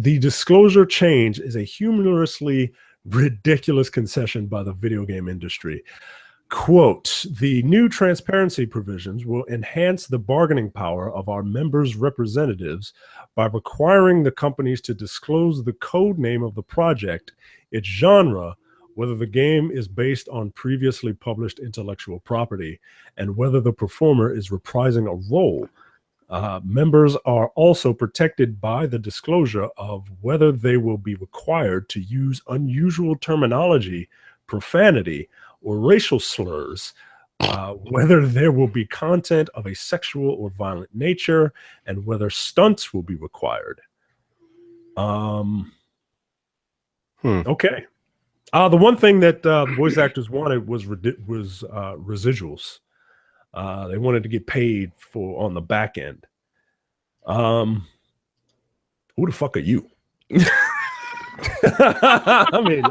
disclosure change is a humorously ridiculous concession by the video game industry. Quote, "The new transparency provisions will enhance the bargaining power of our members' representatives by requiring the companies to disclose the code name of the project, its genre, whether the game is based on previously published intellectual property, and whether the performer is reprising a role. Members are also protected by the disclosure of whether they will be required to use unusual terminology, profanity, or racial slurs, whether there will be content of a sexual or violent nature, and whether stunts will be required." Okay. The one thing that voice actors wanted was residuals. They wanted to get paid on the back end. Who the fuck are you? I mean,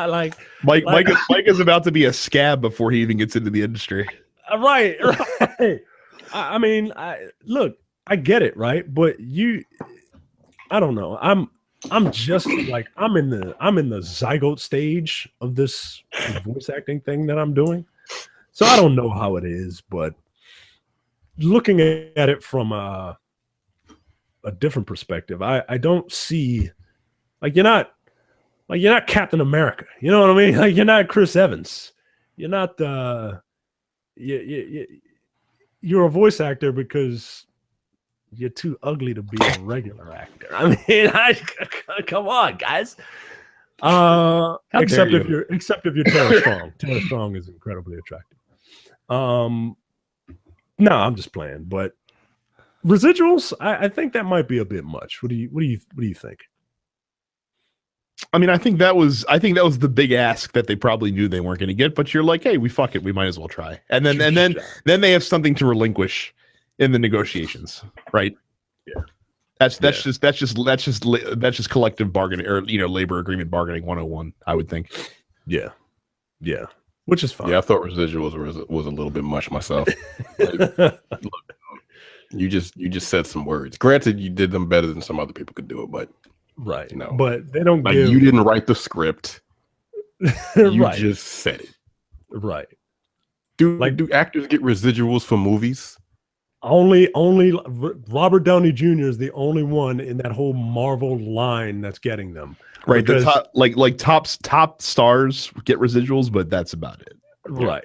like Mike is about to be a scab before he even gets into the industry. Right. I mean, look, I get it, right? But I don't know. I'm just like I'm in the zygote stage of this voice acting thing that I'm doing. So I don't know how it is, but looking at it from a different perspective. I don't see, like, you're not Captain America. You know what I mean? Like, you're not Chris Evans. You're not you're a voice actor because you're too ugly to be a regular actor. I mean, come on, guys. Except if you're Taylor Strong. Taylor Strong is incredibly attractive. No, I'm just playing. But residuals, I think that might be a bit much. What do you think? I mean, I think that was the big ask that they probably knew they weren't going to get. But you're like, hey, we might as well try. And then they have something to relinquish in the negotiations, right? Yeah. That's just collective bargaining, or labor agreement bargaining 101, I would think. Yeah. Which is fine. Yeah, I thought residuals was a little bit much myself. Like, look, you just said some words. Granted, you did them better than some other people could do it, but right. But they don't you didn't write the script. You just said it. Right. Do actors get residuals for movies? Only Robert Downey Jr. is the only one in that whole Marvel line that's getting them. Right. The top stars get residuals, but that's about it. Right.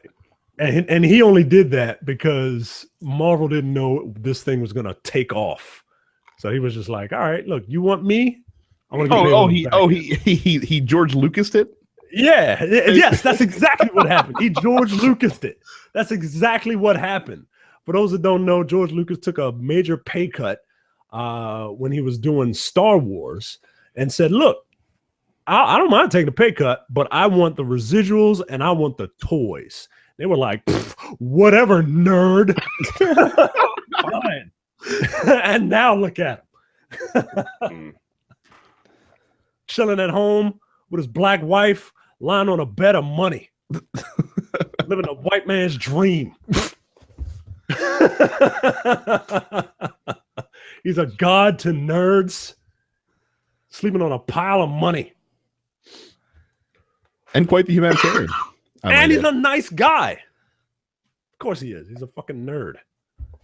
And he only did that because Marvel didn't know this thing was going to take off. So he was just like, all right, look, you want me? I want to he George Lucased it? Yeah. Yes, that's exactly what happened. He George Lucased it. That's exactly what happened. For those that don't know, George Lucas took a major pay cut when he was doing Star Wars and said, look, I don't mind taking a pay cut, but I want the residuals and I want the toys. They were like, whatever, nerd. Fine. And now look at him. Chilling at home with his black wife, lying on a bed of money. Living a white man's dream. He's a god to nerds, sleeping on a pile of money, and quite the humanitarian. And he's a nice guy. Of course he is. He's a fucking nerd.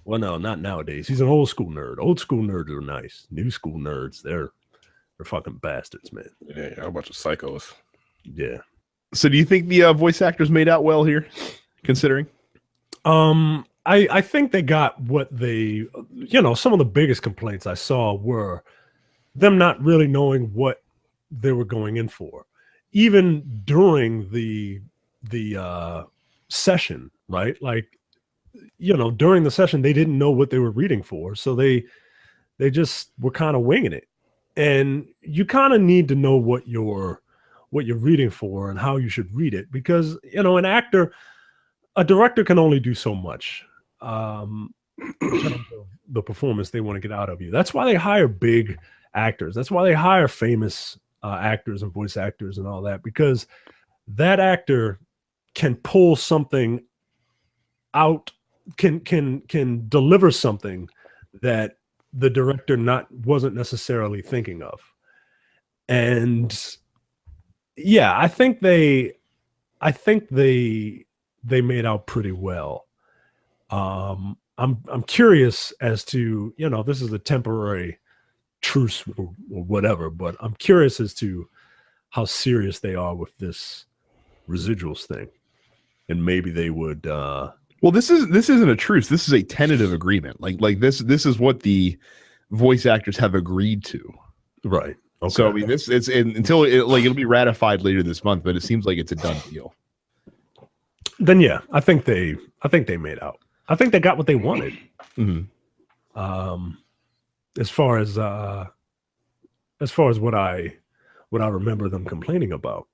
Well, no, not nowadays. He's an old school nerd. Old school nerds are nice. New school nerds, they're fucking bastards, man. Yeah, a bunch of psychos. Yeah. So, do you think the voice actors made out well here, considering? I think they got what they, some of the biggest complaints I saw were them not really knowing what they were going in for, even during the session, right? Like, during the session, they didn't know what they were reading for. So they just were kind of winging it. And you kind of need to know what you're reading for and how you should read it, because, a director can only do so much. The performance they want to get out of you. That's why they hire big actors. That's why they hire famous actors and voice actors and all that, because that actor can pull something out, can deliver something that the director wasn't necessarily thinking of. And yeah, I think they made out pretty well. I'm curious as to, this is a temporary truce or whatever, but I'm curious as to how serious they are with this residuals thing. And maybe they would well, this isn't a truce. This is a tentative agreement. Like this is what the voice actors have agreed to. Right. Okay. So I mean, until it'll be ratified later this month, but it seems like it's a done deal. Then yeah, I think they made out. I think they got what they wanted. Mm-hmm. As far as what I remember them complaining about,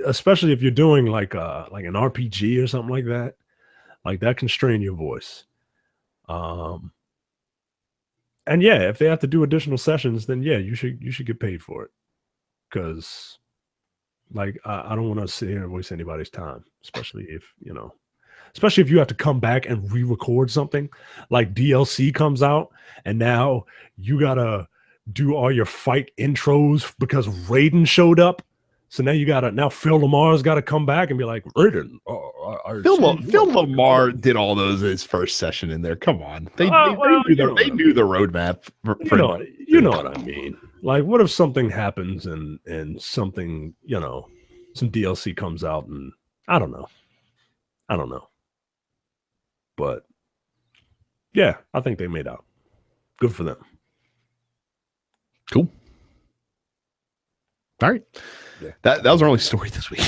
especially if you're doing like an RPG or something like that can strain your voice. And yeah, if they have to do additional sessions, then yeah, you should get paid for it, because like I don't want to sit here and waste anybody's time, especially if you have to come back and re-record something. Like DLC comes out and now you gotta do all your fight intros because Raiden showed up. So now Phil Lamar's got to come back and be like, Raiden. Phil Lamar did all those his first session in there. Come on, they knew the roadmap. You know what I mean. Like, what if something happens and something, some DLC comes out and I don't know. But yeah, I think they made out. Good for them. Cool. All right. Yeah. That was our only story this week.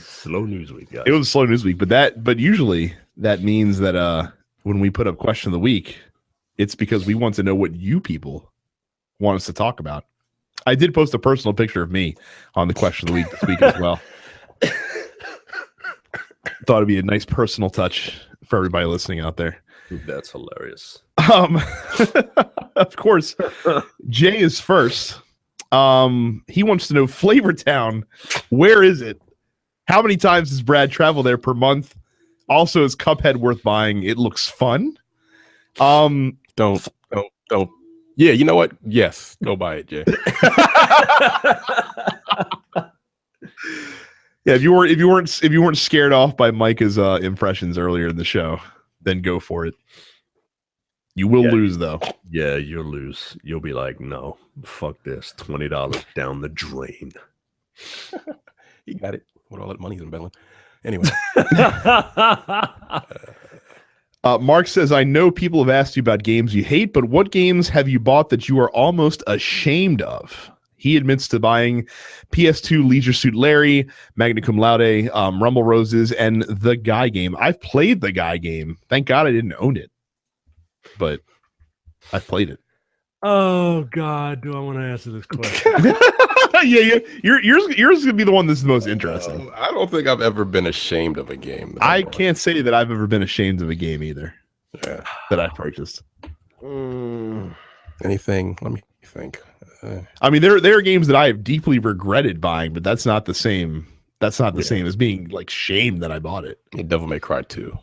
Slow news week, guys. It was a slow news week, but usually that means that when we put up question of the week, it's because we want to know what you people want us to talk about. I did post a personal picture of me on the question of the week this week as well. Thought it'd be a nice personal touch for everybody listening out there. That's hilarious. Of course, Jay is first. He wants to know Flavortown. Where is it? How many times does Brad travel there per month? Also, is Cuphead worth buying? It looks fun. Don't. Yeah, you know what? Yes, go buy it, Jay. Yeah, if you weren't scared off by Micah's impressions earlier in the show, then go for it. You will lose though. Yeah, you'll lose. You'll be like, no, fuck this. $20 down the drain. You got it. With all that money he's embezzling. Anyway. Mark says, I know people have asked you about games you hate, but what games have you bought that you are almost ashamed of? He admits to buying PS2 Leisure Suit Larry, Magna Cum Laude, Rumble Roses, and The Guy Game. I've played The Guy Game. Thank God I didn't own it, but I played it. Oh God, do I want to answer this question? Yeah. Yours is gonna be the one that's the most interesting. I don't think I've ever been ashamed of a game. I can't say that I've ever been ashamed of a game either. Yeah. That I've purchased. Anything? Let me think. I mean, there are games that I have deeply regretted buying, but that's not the same. That's not the same as being like shamed that I bought it. Devil May Cry 2.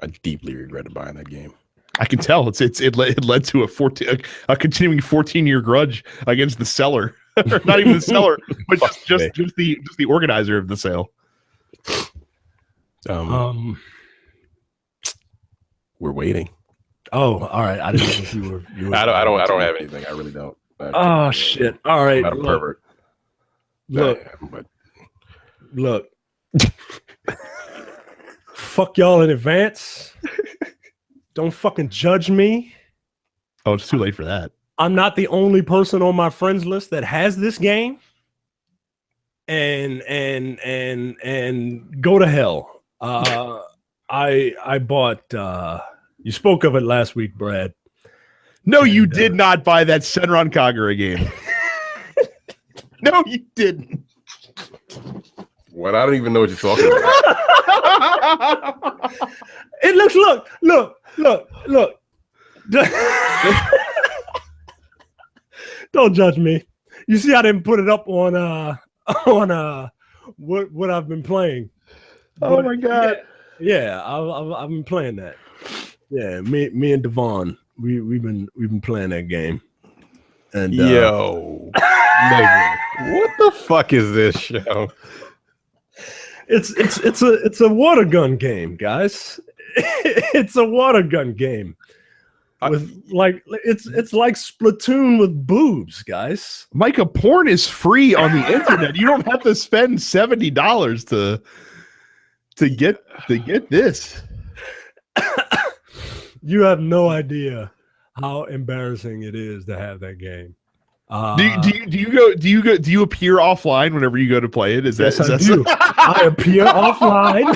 I deeply regretted buying that game. I can tell it led to a continuing 14-year grudge against the seller. Not even the seller, but just the organizer of the sale. We're waiting. Oh, all right. I didn't know if you were I don't have anything. I really don't. Oh shit! All right, I'm not a pervert. Look. Fuck y'all in advance. Don't fucking judge me. Oh, it's too late for that. I'm not the only person on my friends list that has this game. And go to hell. I bought. You spoke of it last week, Brad. No, you did not buy that Senran Kagura game. No, you didn't. What? I don't even know what you're talking about. It looks. Look. Don't judge me. You see, I didn't put it up on what I've been playing. Oh my God. Yeah, I've been playing that. Yeah, me and Devon, we've been playing that game. And yo, nigga, what the fuck is this show? It's a water gun game, guys. It's a water gun game. With it's like Splatoon with boobs, guys. Micah, porn is free on the internet. You don't have to spend $70 to get this. You have no idea how embarrassing it is to have that game. Do you appear offline whenever you go to play it? Yes, I do. I appear offline.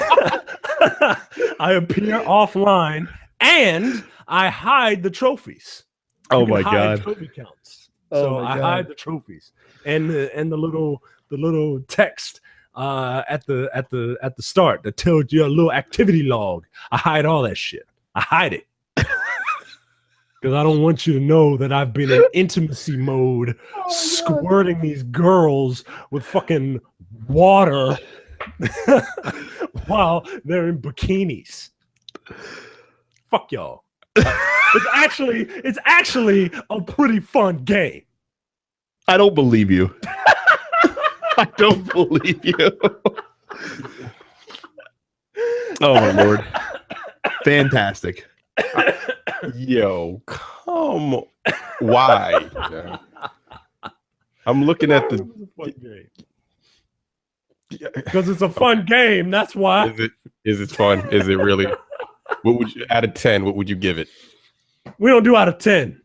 I appear offline, and I hide the trophies. Oh my God! Trophy counts. So I hide the trophies and the little text at the start that tells you a little activity log. I hide all that shit. I hide it. Because I don't want you to know that I've been in intimacy mode, squirting these girls with fucking water while they're in bikinis. Fuck y'all. It's actually a pretty fun game. I don't believe you. I don't believe you. Oh my lord. Fantastic. Yo, come on. Why? I'm looking at the because it's a fun game. That's why. Is it fun? Is it really? What would you, out of 10, what would you give it? We don't do out of 10.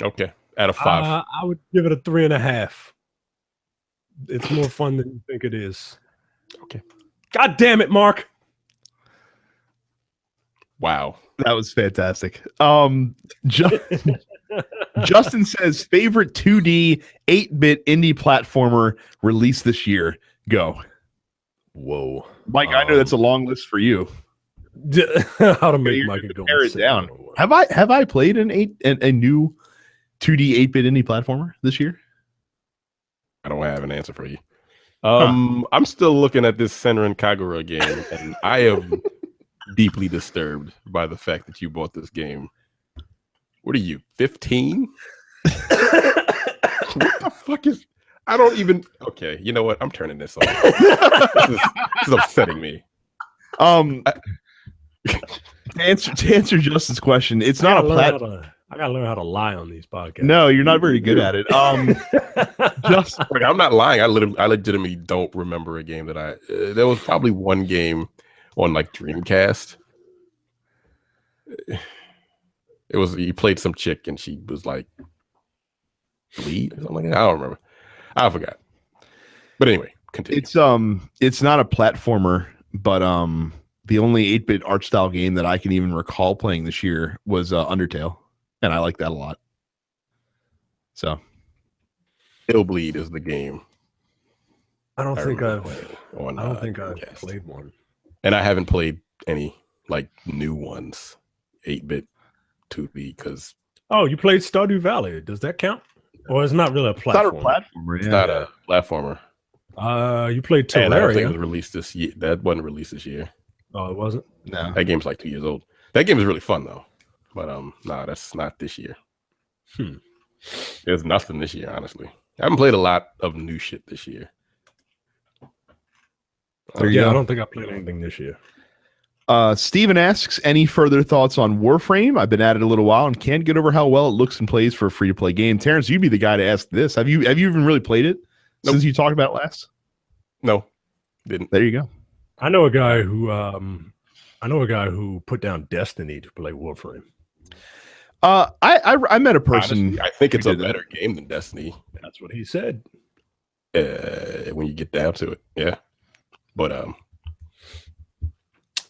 Okay. Out of 5. I would give it a 3.5. It's more fun than you think it is. Okay. God damn it, Mark. Wow. That was fantastic. Justin says favorite 2D 8-bit indie platformer released this year. Go. Whoa. Mike, I know that's a long list for you. How to make Micah go pare it down. Have I played a new 2D 8-bit indie platformer this year? I don't have an answer for you. I'm still looking at this Senran Kagura game, and I am deeply disturbed by the fact that you bought this game. What are you, 15? What the fuck is... I don't even... Okay, you know what? I'm turning this off. This is upsetting me. To answer Justin's question, it's not a platform. I gotta learn how to lie on these podcasts. No, you're not very good at it. Just wait, I'm not lying. I legitimately don't remember a game that I. There was probably one game on like Dreamcast. It was you played some chick and she was like bleed or something like that. I don't remember. I forgot. But anyway, continue. It's not a platformer, but the only 8-bit art style game that I can even recall playing this year was Undertale, and I like that a lot. So, Hillbleed is the game. I don't think I've played one, and I haven't played any like new ones, 8-bit 2D because. Oh, you played Stardew Valley? Does that count? Or it's not really a platform? It's not a platformer. It's not a platformer. You played Terraria. And I don't think it was released this year. That wasn't released this year. Oh, it wasn't? No. That game's like 2 years old. That game is really fun though. But that's not this year. There's nothing this year, honestly. I haven't played a lot of new shit this year. I don't think I played anything this year. Steven asks, any further thoughts on Warframe? I've been at it a little while and can't get over how well it looks and plays for a free-to-play game. Terrence, you'd be the guy to ask this. Have you even really played it since you talked about it last? No, didn't. There you go. I know a guy who put down Destiny to play Warframe. I met a person. Honestly, I think it's a better game than Destiny. That's what he said. When you get down to it, yeah. But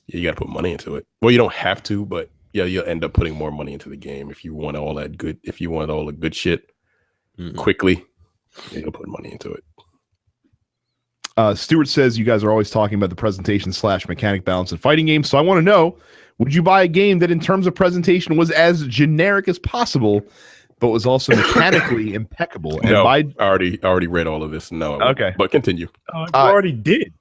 you got to put money into it. Well, you don't have to, but yeah, you'll end up putting more money into the game if you want all that good. If you want all the good shit quickly, you'll put money into it. Stuart says you guys are always talking about the presentation / mechanic balance in fighting games. So I want to know, would you buy a game that in terms of presentation was as generic as possible, but was also mechanically impeccable? And no, I already read all of this. No. Okay. But continue. You already did.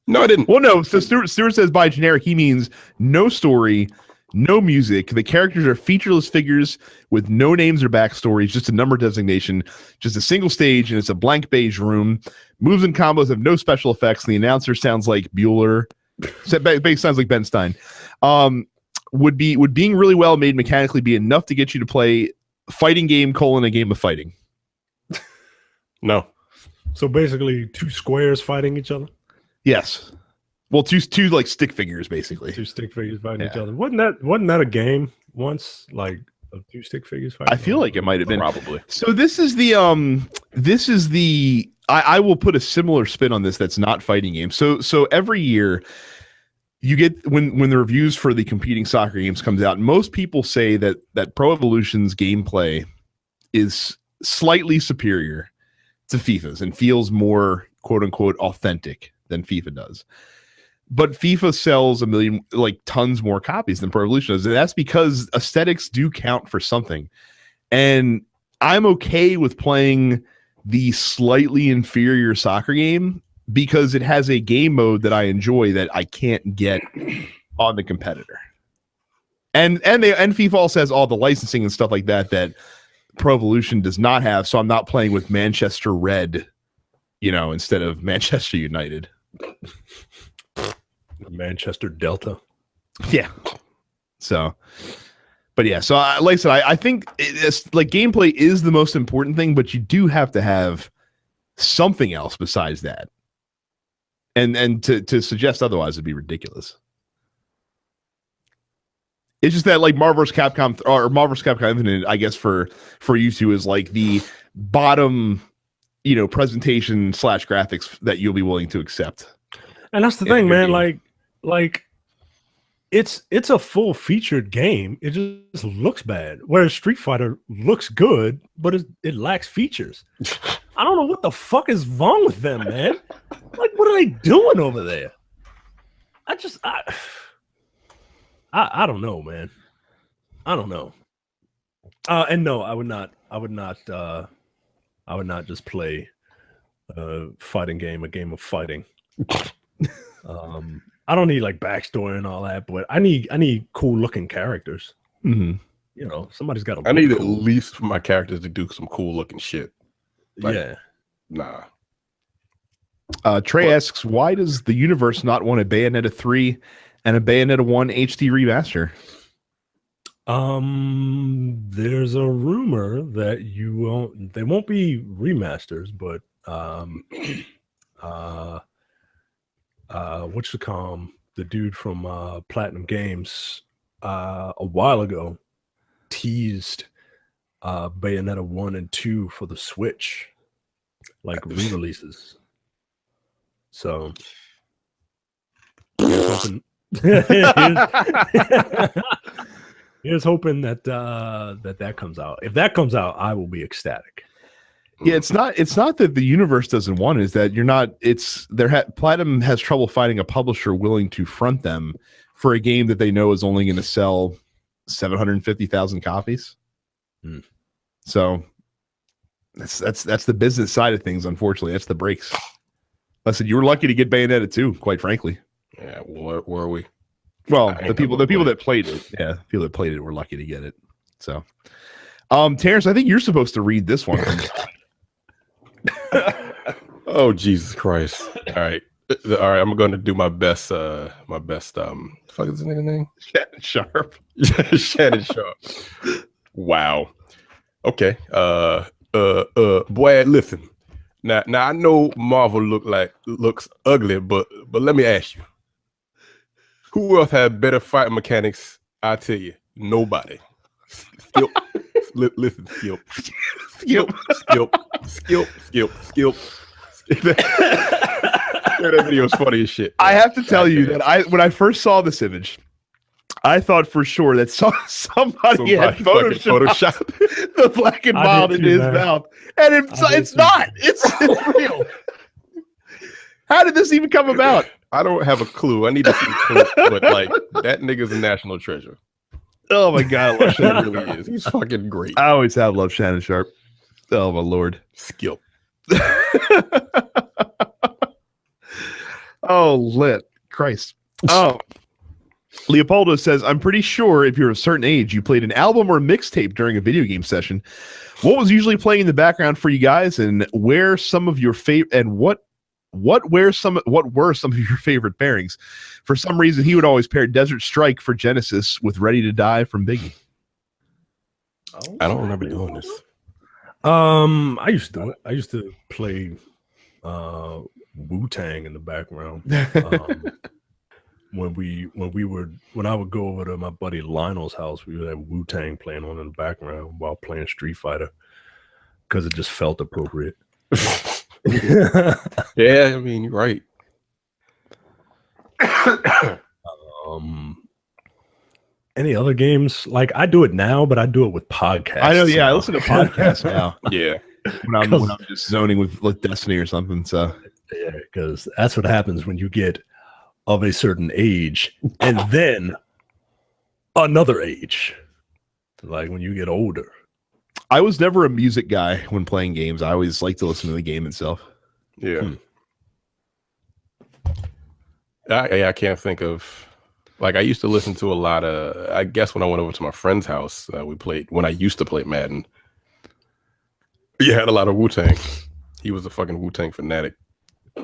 No, I didn't. Well, no. So Stuart says by generic, he means no story, no music. The characters are featureless figures with no names or backstories, just a number designation, just a single stage, and it's a blank beige room. Moves and combos have no special effects. And the announcer sounds like Bueller. Sounds like Ben Stein. Would being really well made mechanically be enough to get you to play fighting game : a game of fighting? No. So basically, 2 squares fighting each other. Yes. Well, two like stick figures, basically. 2 stick figures fighting each other. Wasn't that a game once? Like of 2 stick figures fighting? I feel like it might have been. Probably. So this is the I will put a similar spin on this that's not fighting games. So every year you get when the reviews for the competing soccer games comes out, most people say that Pro Evolution's gameplay is slightly superior to FIFA's and feels more quote unquote authentic than FIFA does. But FIFA sells tons more copies than Pro Evolution does. And that's because aesthetics do count for something. And I'm okay with playing the slightly inferior soccer game because it has a game mode that I enjoy that I can't get on the competitor. And FIFA also has all the licensing and stuff like that Pro Evolution does not have, so I'm not playing with Manchester Red, instead of Manchester United. Manchester Delta. Yeah. So, but yeah, so like I said, I think it's like gameplay is the most important thing, but you do have to have something else besides that. And to suggest otherwise would be ridiculous. It's just that like Marvel vs. Capcom or Marvel vs. Capcom Infinite, I guess for you two is like the bottom, presentation / graphics that you'll be willing to accept. And that's the thing, man. Like it's a full featured game. It just looks bad. Whereas Street Fighter looks good, but it lacks features. I don't know what the fuck is wrong with them, man. Like, what are they doing over there? I don't know, man. I don't know. And no, I would not just play a fighting game, a game of fighting. I don't need like backstory and all that, but I need cool looking characters. Mm-hmm. Somebody's got to. I need at least for my characters to do some cool looking shit. Like, yeah. Nah. Trey asks, why does the universe not want a Bayonetta 3 and a Bayonetta 1 HD remaster? There's a rumor that they won't be remasters, but the dude from Platinum Games a while ago teased Bayonetta 1 and 2 for the Switch, like re-releases. So here's hoping here's hoping that that comes out. If that comes out, I will be ecstatic. Yeah, it's not that the universe doesn't want it, it's that you're not. Platinum has trouble finding a publisher willing to front them for a game that they know is only going to sell 750,000 copies. So that's the business side of things. Unfortunately, that's the breaks. Listen, you were lucky to get Bayonetta 2, quite frankly. Yeah, where were we? Well, the people that played it, were lucky to get it. So, Terrence, I think you're supposed to read this one. Oh, Jesus Christ! All right. I'm going to do my best. Fuck is his name? Shannon Sharp. Shannon Sharp. Wow. Okay. Boy, listen. Now I know Marvel looks ugly, but let me ask you, who else had better fight mechanics? I tell you, nobody. Skip. Listen, skip. That video is funny as shit. I have to tell you that when I first saw this image, I thought for sure that somebody had photoshopped the black and mild into his mouth, and it's not. It's real. How did this even come about? I don't have a clue. I need to see a clue, but like that nigga's a national treasure. Oh my god, I love Shannon. Really is. He's fucking great. I always have loved Shannon Sharp. Oh my lord. Skip. Oh, lit. Christ. Oh. Leopoldo says, I'm pretty sure if you're a certain age, you played an album or mixtape during a video game session. What was usually playing in the background for you guys, and where some of your favorite and what were some of your favorite pairings? For some reason, he would always pair Desert Strike for Genesis with Ready to Die from Biggie. I don't remember doing this. I used to do it. I used to play Wu-Tang in the background. When I would go over to my buddy Lionel's house, we would have Wu-Tang playing on in the background while playing Street Fighter because it just felt appropriate. Yeah, I mean, you're right. Any other games? Like I do it now, but I do it with podcasts. I know. Yeah, I listen to podcasts now. Yeah, when I'm just zoning with Destiny or something. So yeah, because that's what happens when you get of a certain age and then another age, like when you get older. I was never a music guy when playing games. I always like to listen to the game itself. Yeah. I can't think of, like, I used to listen to a lot of, I guess when I went over to my friend's house, when I used to play Madden, He had a lot of Wu-Tang. He was a fucking Wu-Tang fanatic.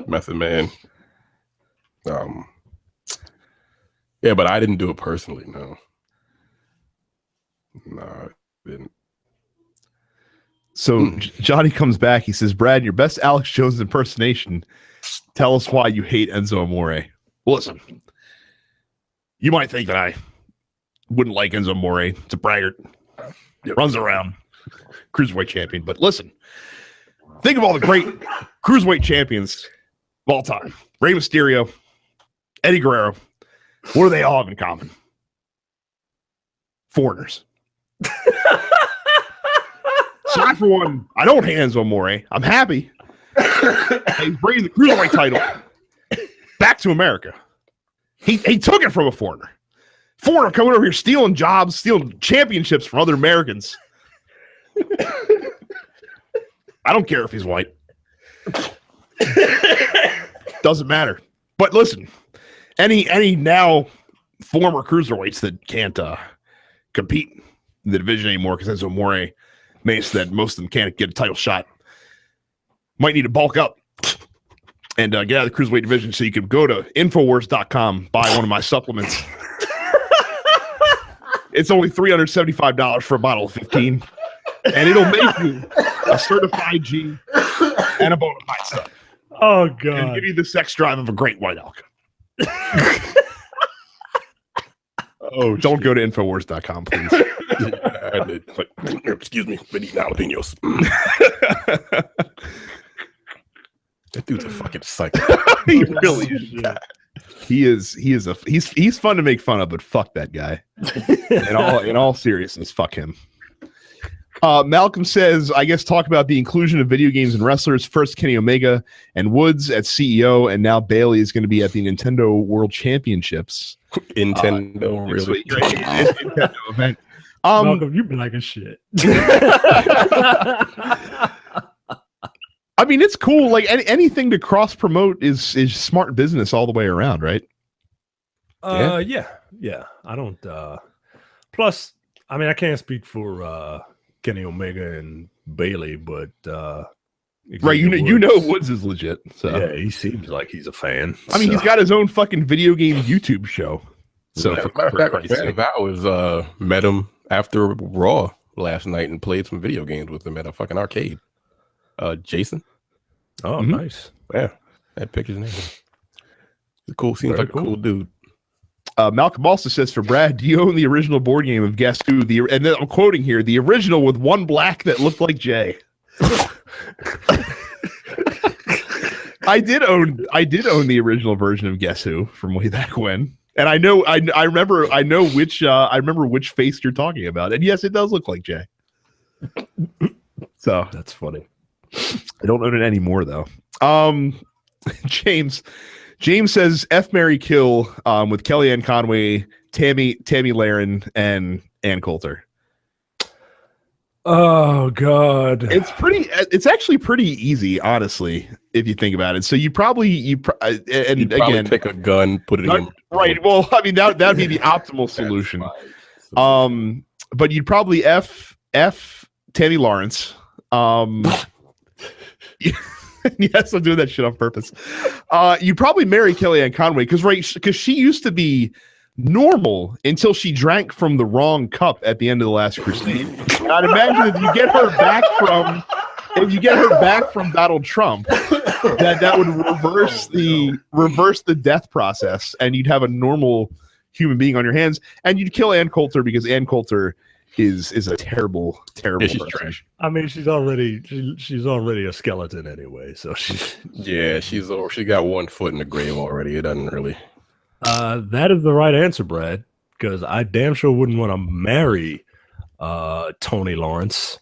Method Man. Yeah, but I didn't do it personally, no. No, I didn't. So Johnny comes back. He says, Brad, your best Alex Jones impersonation. Tell us why you hate Enzo Amore. Well, listen, you might think that I wouldn't like Enzo Amore. It's a braggart. It runs around. Cruiserweight champion. But listen, think of all the great Cruiserweight champions of all time. Rey Mysterio, Eddie Guerrero. What do they all have in common? Foreigners. So I, for one, I don't hate Enzo Amore. I'm happy he's bringing the Cruiserweight title back to America. He took it from a foreigner. Foreigner coming over here stealing jobs, stealing championships from other Americans. I don't care if he's white. Doesn't matter. But listen, any now former cruiserweights that can't compete in the division anymore because Enzo Amore makes that most of them can't get a title shot might need to bulk up and get out of the cruiserweight division. So you can go to Infowars.com, buy one of my supplements. It's only $375 for a bottle of 15, and it'll make you a certified G and a bona fide stud. Oh god! And give you the sex drive of a great white elk. Oh, don't go to Infowars.com, please. Excuse me, been eating jalapenos. That dude's a fucking psycho. He really is. He's fun to make fun of, but fuck that guy. In all seriousness, fuck him. Malcolm says, I guess talk about the inclusion of video games and wrestlers. First Kenny Omega and Woods at CEO, and now Bailey is going to be at the Nintendo World Championships. Nintendo, really? Nintendo event. Malcolm, you've been liking shit. I mean, it's cool. Like anything to cross promote is smart business all the way around, right? Yeah. I don't. Plus, I mean, I can't speak for Kenny Omega and Bailey, but right, you know Woods is legit. So yeah, he seems like he's a fan. I mean, he's got his own fucking video game YouTube show. So for that was met him after Raw last night and played some video games with him at a fucking arcade. Jason. Oh, nice. Yeah, that picture's name. He's cool. Seems like a cool dude. Malcolm also says, for Brad, do you own the original board game of Guess Who? And then I'm quoting here, the original with one black that looked like Jay. I did own the original version of Guess Who from way back when. And I remember which face you're talking about. And yes, it does look like Jay. So that's funny. I don't own it anymore though. James says F, Marry, Kill with Kellyanne Conway, Tammy Laren, and Ann Coulter. Oh god, it's actually pretty easy, honestly, if you think about it. So you'd probably pick a gun, put it in. Right. Well, I mean that'd be the optimal solution. But you'd probably F Tammy Lawrence. Yes, I'm doing that shit on purpose. You probably marry Kellyanne Conway because she used to be normal until she drank from the wrong cup at the end of the Last Crusade. I'd imagine if you get her back from Donald Trump, that would reverse the death process, and you'd have a normal human being on your hands, and you'd kill Ann Coulter because Ann Coulter is a terrible she's person. trash. I mean, she's already a skeleton anyway, so she got 1 foot in the grave already. It doesn't really. That is the right answer, Brad, because I damn sure wouldn't want to marry Tony Lawrence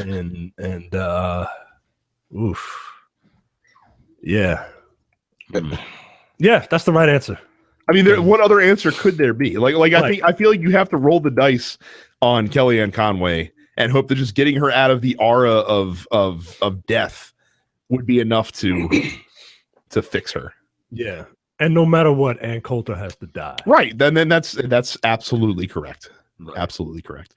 and oof. Yeah, that's the right answer. I mean, what other answer could there be? I feel like you have to roll the dice on Kellyanne Conway and hope that just getting her out of the aura of death would be enough to fix her. Yeah, and no matter what, Ann Coulter has to die. Right. Then that's absolutely correct. Right. Absolutely correct.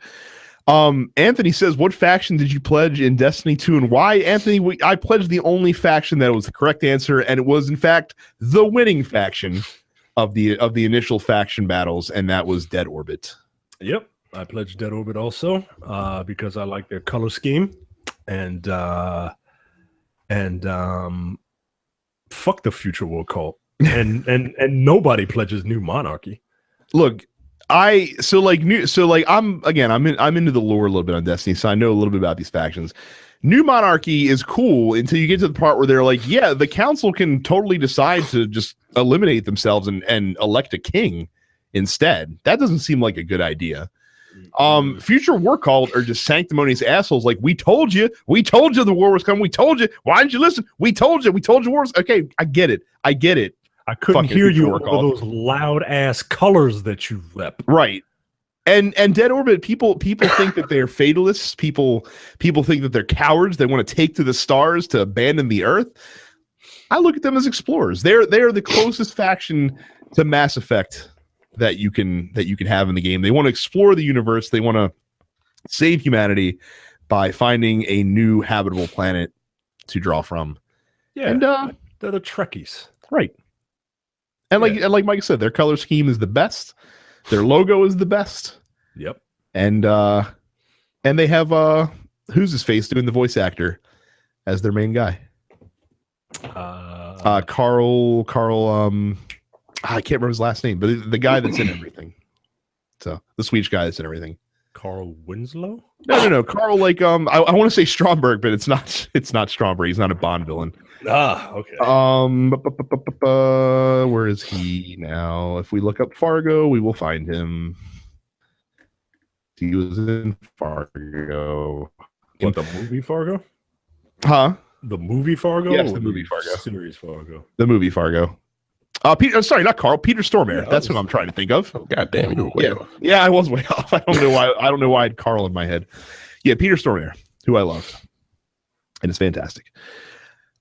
Anthony says, what faction did you pledge in Destiny 2 and why? Anthony, I pledged the only faction that was the correct answer, and it was in fact the winning faction of the initial faction battles, and that was Dead Orbit. Yep, I pledged Dead Orbit also because I like their color scheme, and fuck the Future War Cult, and nobody pledges New Monarchy. Look, I'm into the lore a little bit on Destiny, so I know a little bit about these factions. New Monarchy is cool until you get to the part where they're like, yeah, the council can totally decide to just eliminate themselves and elect a king instead. That doesn't seem like a good idea. Future War Cult are just sanctimonious assholes. Like, we told you the war was coming. We told you. Why didn't you listen? We told you war was okay. I get it. I couldn't hear you over those loud ass colors that you rep. Right. And Dead Orbit, people think that they're fatalists. People think that they're cowards. They want to take to the stars to abandon the earth. I look at them as explorers. They are the closest faction to Mass Effect that you can have in the game. They want to explore the universe. They want to save humanity by finding a new habitable planet to draw from. Yeah, and they're the Trekkies, right? And like Mike said, their color scheme is the best. Their logo is the best. Yep. And they have who's his face doing the voice actor as their main guy. Carl. I can't remember his last name, but the guy that's in everything. So the Swedish guy that's in everything. Carl Winslow? No. Carl, like I want to say Stromberg, but it's not Stromberg. He's not a Bond villain. Okay. Where is he now? If we look up Fargo, we will find him. He was in Fargo. What, the movie Fargo? Huh? The movie Fargo? Yes, the movie Fargo. Series Fargo. The movie Fargo. Sorry, not Carl. Peter Stormare. That's who I'm trying to think of. Oh, God damn, you were way off. Yeah, I was way off. I don't know why I had Carl in my head. Yeah, Peter Stormare, who I love, and it's fantastic.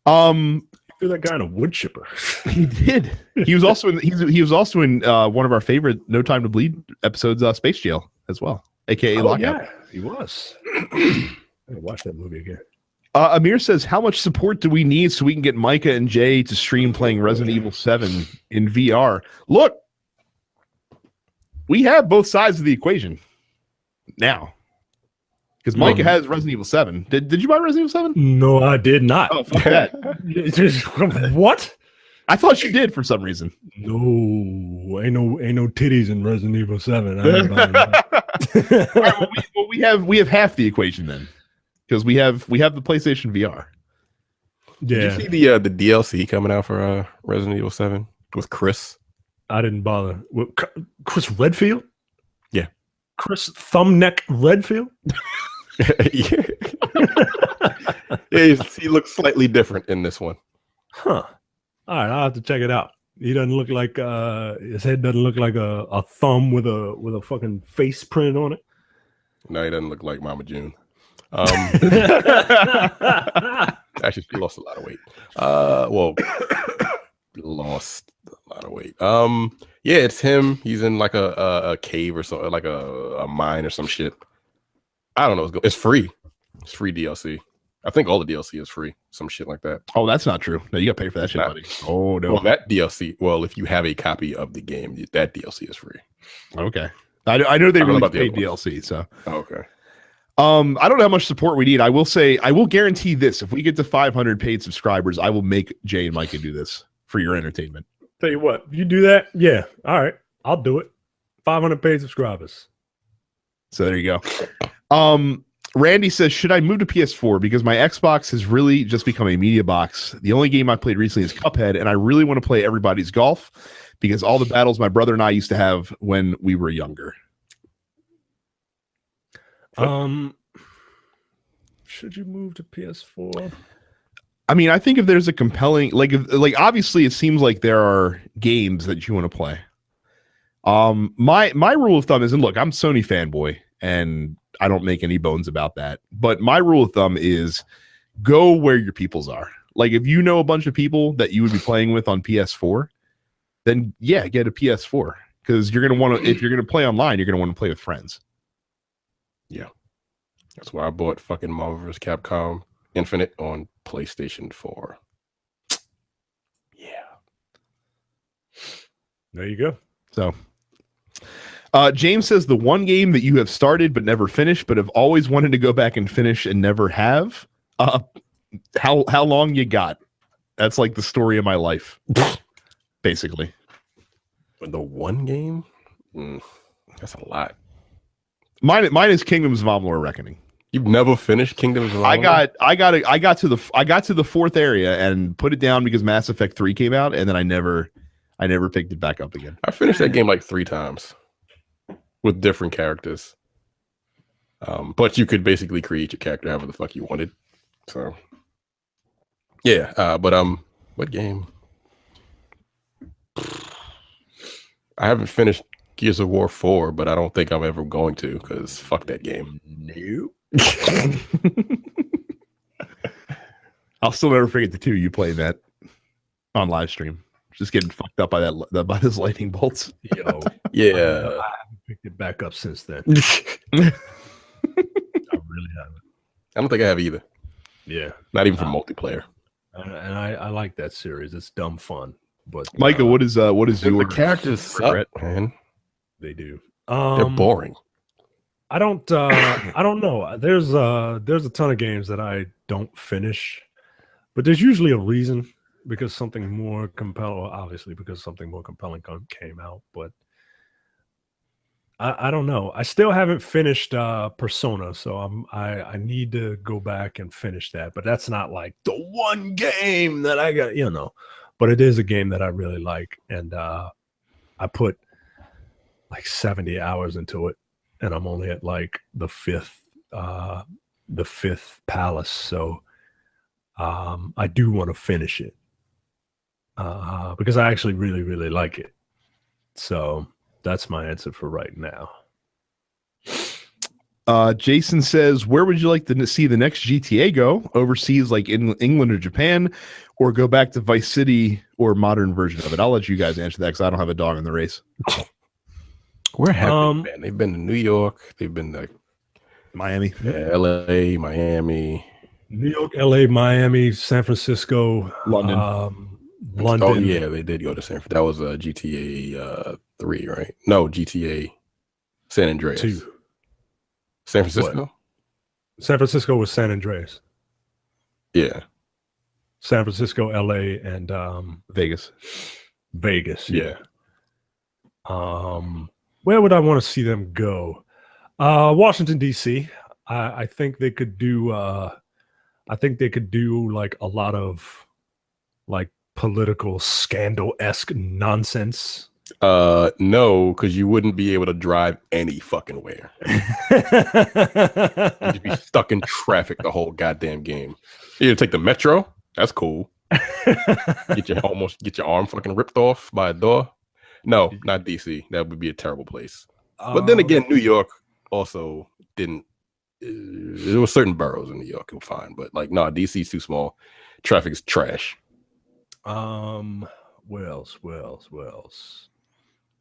You're that guy in a wood chipper. He did. He was also in one of our favorite No Time to Bleed episodes, Space Jail, as well, aka Lockout. Yeah, he was. I gotta watch that movie again. Amir says, how much support do we need so we can get Micah and Jay to stream playing Resident Evil 7 in VR? Look, we have both sides of the equation now. Because Micah has Resident Evil 7. Did you buy Resident Evil 7? No, I did not. Oh, fuck that. What? I thought you did for some reason. No, ain't no titties in Resident Evil 7. I ain't buying that. All right, well, we have half the equation then. Because we have the PlayStation VR. Yeah. Did you see the DLC coming out for Resident Evil 7 with Chris? I didn't bother. Chris Redfield? Yeah. Chris Thumbneck Redfield? Yeah, he looks slightly different in this one. Huh. All right, I'll have to check it out. He doesn't look like his head doesn't look like a thumb with a fucking face print on it. No, he doesn't look like Mama June. Actually, she lost a lot of weight. Lost a lot of weight. Yeah, it's him. He's in like a cave or something, like a mine or some shit. I don't know. It's free. It's free DLC. I think all the DLC is free. Some shit like that. Oh, that's not true. No, you gotta pay for that shit, buddy. Oh no. Well, that DLC. Well, if you have a copy of the game, that DLC is free. Okay. I know they really paid DLC. So. Okay. I don't know how much support we need. I will guarantee this. If we get to 500 paid subscribers, I will make Jay and Micah do this for your entertainment. Tell you what, if you do that, yeah, all right, I'll do it. 500 paid subscribers. So there you go. Randy says, should I move to PS4? Because my Xbox has really just become a media box. The only game I played recently is Cuphead, and I really want to play Everybody's Golf because all the battles my brother and I used to have when we were younger. Should you move to PS4? I mean, I think if there's a compelling, like obviously it seems like there are games that you want to play. My rule of thumb is, and look, I'm Sony fanboy, and I don't make any bones about that. But my rule of thumb is go where your peoples are. Like if you know a bunch of people that you would be playing with on PS4, then yeah, get a PS4 because you're gonna want to. If you're gonna play online, you're gonna want to play with friends. Yeah. That's why I bought fucking Marvel vs. Capcom Infinite on PlayStation 4. Yeah. There you go. So, James says the one game that you have started but never finished, but have always wanted to go back and finish and never have. How long you got? That's like the story of my life, basically. The one game? That's a lot. Mine is Kingdoms of Amalur Reckoning. You've never finished Kingdoms of Amalur? I got to the fourth area and put it down because Mass Effect 3 came out, and then I never picked it back up again. I finished that game like 3 times with different characters. But you could basically create your character however the fuck you wanted. So yeah, but what game? I haven't finished Gears of War 4, but I don't think I'm ever going to because fuck that game. Nope. I'll still never forget the 2 you played that on live stream. Just getting fucked up by by those lightning bolts. Yo, yeah, I haven't picked it back up since then. I really haven't. I don't think I have either. Yeah, not even for multiplayer. And I like that series. It's dumb fun. But Micah, what is your the characters suck, man? They do. They're boring. I don't know. There's a ton of games that I don't finish, but there's usually a reason because something more compelling. Obviously, because something more compelling came out. But I don't know. I still haven't finished Persona, so I need to go back and finish that. But that's not like the one game that I got, you know. But it is a game that I really like, and I put like 70 hours into it, and I'm only at like the fifth palace. So I do want to finish it because I actually really, really like it. So that's my answer for right now. Jason says, where would you like to see the next GTA go? Overseas, like in England or Japan, or go back to Vice City or modern version of it? I'll let you guys answer that because I don't have a dog in the race. Where have they been? They've been to New York. They've been to Miami, LA, Miami, New York, LA, Miami, San Francisco, London. London. Oh yeah, they did go to San Francisco. That was GTA 3, right? No, GTA San Andreas. 2. San Francisco? What? San Francisco was San Andreas. Yeah. San Francisco, LA, and Vegas. Yeah. Where would I want to see them go? Washington, DC. I think they could do like a lot of like political scandal-esque nonsense. No, because you wouldn't be able to drive any fucking where. You'd be stuck in traffic the whole goddamn game. You take the metro. That's cool. Get your arm fucking ripped off by a door. No, not DC. That would be a terrible place. But then again, New York also didn't. There were certain boroughs in New York that were fine, but like no, DC's too small. Traffic is trash. Where else?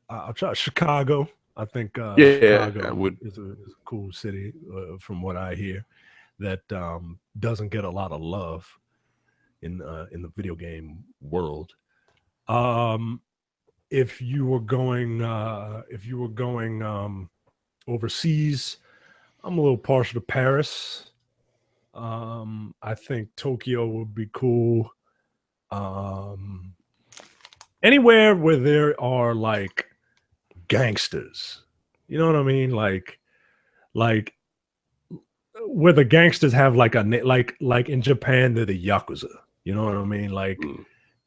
I'll try Chicago. I think Chicago is a cool city from what I hear that doesn't get a lot of love in the video game world. If you were going overseas, I'm a little partial to Paris. I think Tokyo would be cool. Anywhere where there are like gangsters, you know what I mean? Like where the gangsters have like like in Japan they're the Yakuza, you know what I mean? Like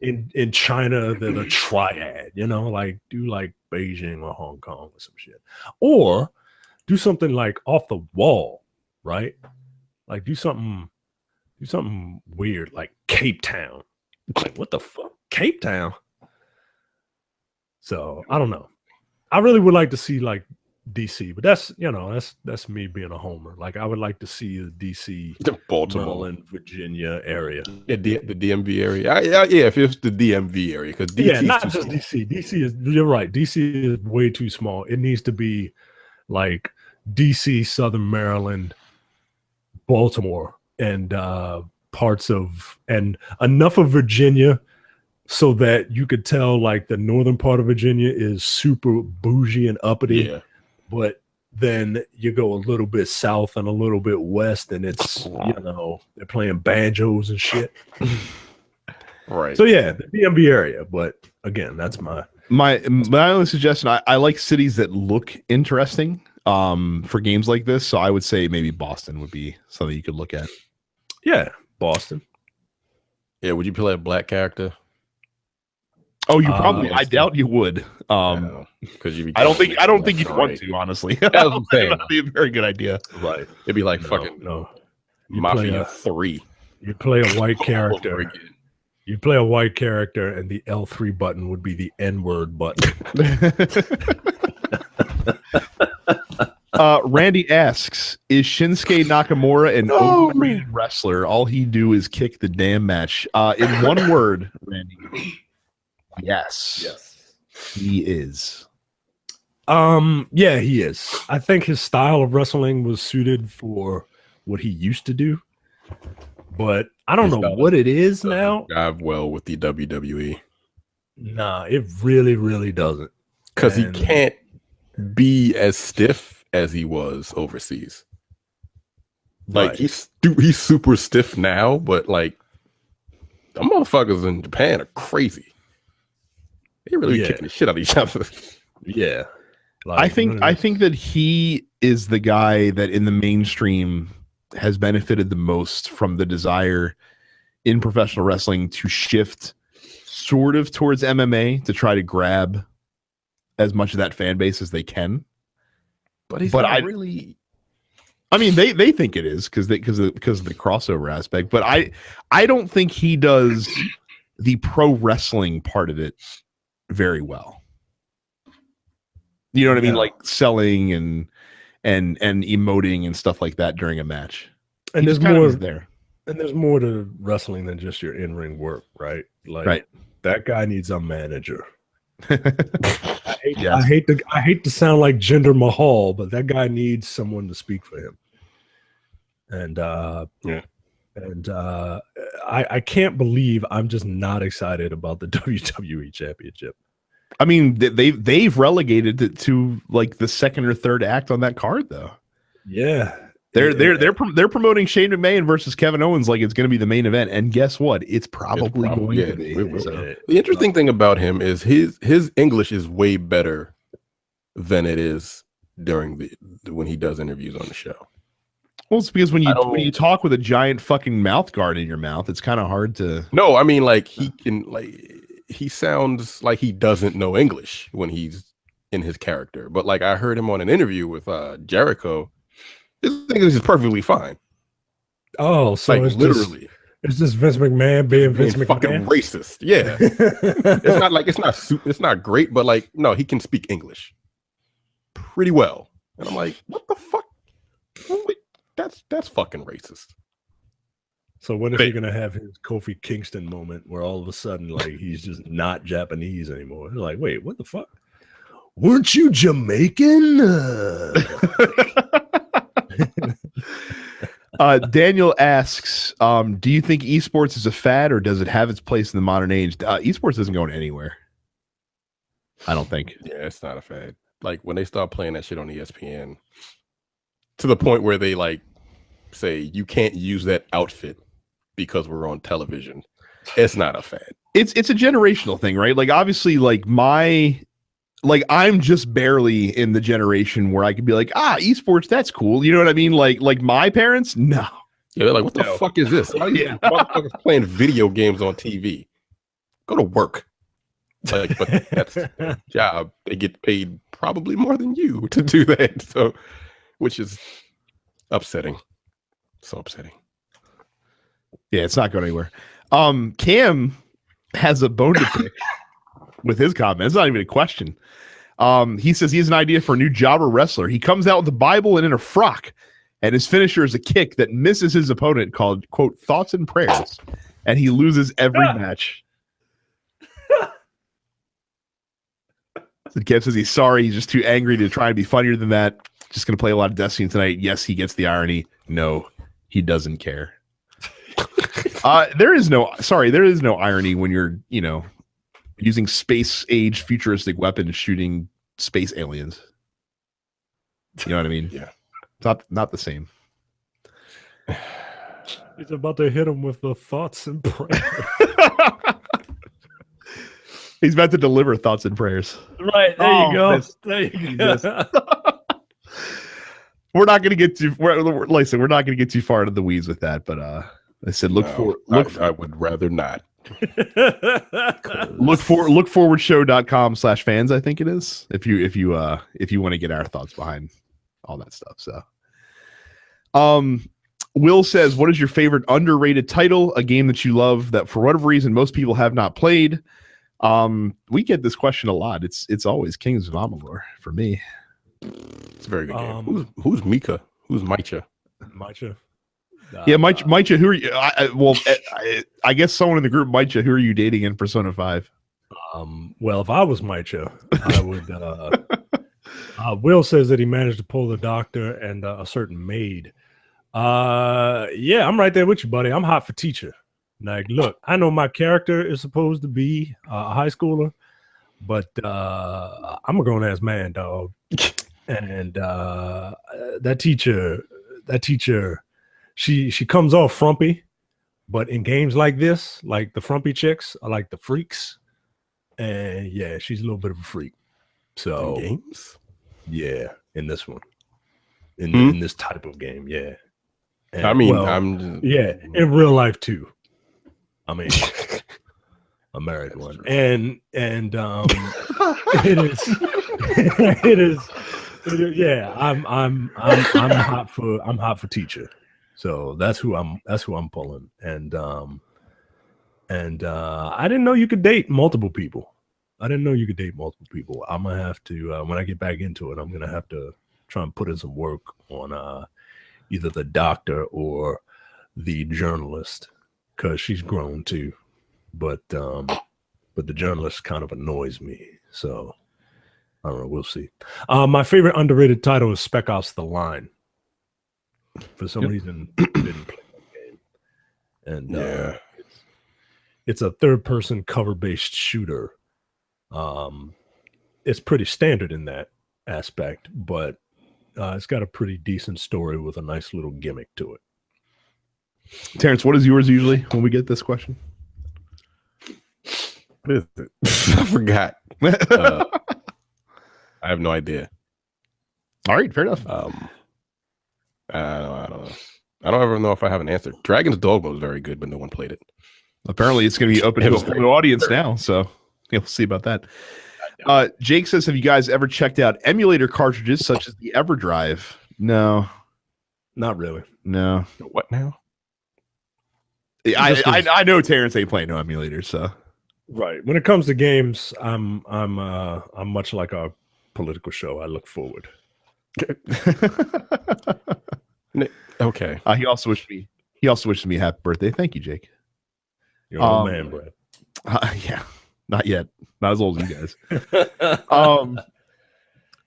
in China they're the Triad, you know, like do like Beijing or Hong Kong or some shit, or do something like off the wall, right? Like do something weird like Cape Town. Like what the fuck, Cape Town? So I don't know. I really would like to see like DC, but that's me being a homer. Like I would like to see the DC, the Baltimore, Maryland, Virginia area, the DMV area. Yeah, if it's the DMV area, because not just small. DC is. You're right. DC is way too small. It needs to be like DC, Southern Maryland, Baltimore and parts of and enough of Virginia so that you could tell like the northern part of Virginia is super bougie and uppity. Yeah. But then you go a little bit south and a little bit west, and it's, you know, they're playing banjos and shit. Right. So yeah, the DMV area. But again, that's my only suggestion. I like cities that look interesting for games like this. So I would say maybe Boston would be something you could look at. Yeah, Boston. Yeah, would you play a black character? Oh, you probably. I doubt you would. Because I don't think you'd want to. Honestly, that's what I'm saying. That'd be a very good idea. Right. It'd be like No. Mafia 3. You play a white character. You play a white character, and the L3 button would be the N-word button. Randy asks, is Shinsuke Nakamura an overrated wrestler? All he do is kick the damn match. In one word, Randy. Yes. He is. Yeah, he is. I think his style of wrestling was suited for what he used to do. But I don't know what it is now. Jive well with the WWE. Nah, it really, really doesn't. Because he can't be as stiff as he was overseas. Like he's super stiff now, but like the motherfuckers in Japan are crazy. They really kicking the shit out of each other. Yeah. Like, I think that he is the guy that in the mainstream has benefited the most from the desire in professional wrestling to shift sort of towards MMA to try to grab as much of that fan base as they can. But he's not really. I mean, they think it is because of the crossover aspect. But I don't think he does the pro wrestling part of it very well. You know what I mean? Like selling and emoting and stuff like that during a match. And there's more there. And there's more to wrestling than just your in-ring work, right? Like that guy needs a manager. I hate to sound like Jinder Mahal, but that guy needs someone to speak for him. And I can't believe I'm just not excited about the WWE Championship. I mean, they've relegated it to like the second or third act on that card, though. Yeah, they're promoting Shane McMahon versus Kevin Owens like it's going to be the main event, and guess what? It's probably going to be. So. The interesting thing about him is his English is way better than it is during when he does interviews on the show. Well, it's because when you talk with a giant fucking mouth guard in your mouth, it's kind of hard to. No, I mean like he can like. He sounds like he doesn't know English when he's in his character. But like I heard him on an interview with Jericho, his English is perfectly fine. Oh, so like, literally. It's just Vince McMahon being Vince McMahon. Fucking racist. Yeah. It's not like it's not great, but like no, he can speak English pretty well. And I'm like, what the fuck? Wait, that's fucking racist. So when is he gonna have his Kofi Kingston moment where all of a sudden like he's just not Japanese anymore? They're like, wait, what the fuck? Weren't you Jamaican? Daniel asks, do you think esports is a fad or does it have its place in the modern age? Esports isn't going anywhere. I don't think. Yeah, it's not a fad. Like when they start playing that shit on ESPN to the point where they like say you can't use that outfit because we're on television, it's not a fad. It's a generational thing, right? Like obviously like I'm just barely in the generation where I could be like, esports, that's cool. You know what I mean? Like my parents, no. Yeah, they're like, what the fuck is this? How are you motherfuckers playing video games on TV? Go to work. Like, but that's their job. They get paid probably more than you to do that. So, which is upsetting. So upsetting. Yeah, it's not going anywhere. Cam has a bone to pick with his comment. It's not even a question. He says he has an idea for a new jobber wrestler. He comes out with the Bible and in a frock, and his finisher is a kick that misses his opponent called, quote, thoughts and prayers, and he loses every match. So Kev says he's sorry. He's just too angry to try and be funnier than that. Just going to play a lot of Destiny tonight. Yes, he gets the irony. No, He doesn't care. There is no irony when you're, using space age futuristic weapons shooting space aliens. You know what I mean? Yeah. It's not the same. He's about to hit him with the thoughts and prayers. He's about to deliver thoughts and prayers. Right. There you go. There you go. We're not going to get too. Listen, we're not going to get too far into the weeds with that. But I said, I would rather not. lookforwardshow.com/fans. I think it is. If you want to get our thoughts behind all that stuff. So, Will says, "What is your favorite underrated title? A game that you love that for whatever reason most people have not played." We get this question a lot. It's always Kings of Amalur for me. It's a very good game. Who's Micah? Who's Micah? Micah. Yeah, Micah. Who are you? I guess someone in the group, Micah. Who are you dating in Persona 5? Well, if I was Micah, I would. Will says that he managed to pull the doctor and a certain maid. Yeah, I'm right there with you, buddy. I'm hot for teacher. Like, look, I know my character is supposed to be a high schooler, but I'm a grown ass man, dog. And that teacher, she comes off frumpy, but in games like this, like the frumpy chicks are like the freaks, and yeah, she's a little bit of a freak. So in games, yeah, in this one, in this type of game, yeah. And, I mean, in real life too. I mean, a married one, and it is. Yeah, I'm hot for teacher, so that's who I'm pulling, and I didn't know you could date multiple people. I'm gonna have to when I get back into it, I'm gonna have to try and put in some work on either the doctor or the journalist, because she's grown too, but the journalist kind of annoys me, so. I don't know. We'll see. My favorite underrated title is Spec Ops: The Line. For some reason, I didn't play that game, and it's a third-person cover-based shooter. It's pretty standard in that aspect, but it's got a pretty decent story with a nice little gimmick to it. Terrence, what is yours usually when we get this question? What is it? I forgot. I have no idea. All right, fair enough. I don't know. I don't ever know if I have an answer. Dragon's Dogma was very good, but no one played it. Apparently, it's going to be open to a full audience now, so we'll see about that. Jake says, "Have you guys ever checked out emulator cartridges such as the EverDrive?" No, not really. No. What now? I know Terrence ain't playing no emulators, so right. When it comes to games, I'm much like our political show. I look forward. Okay. He also wished me happy birthday. Thank you, Jake. You're an old man, Brad. Yeah, not yet. Not as old as you guys.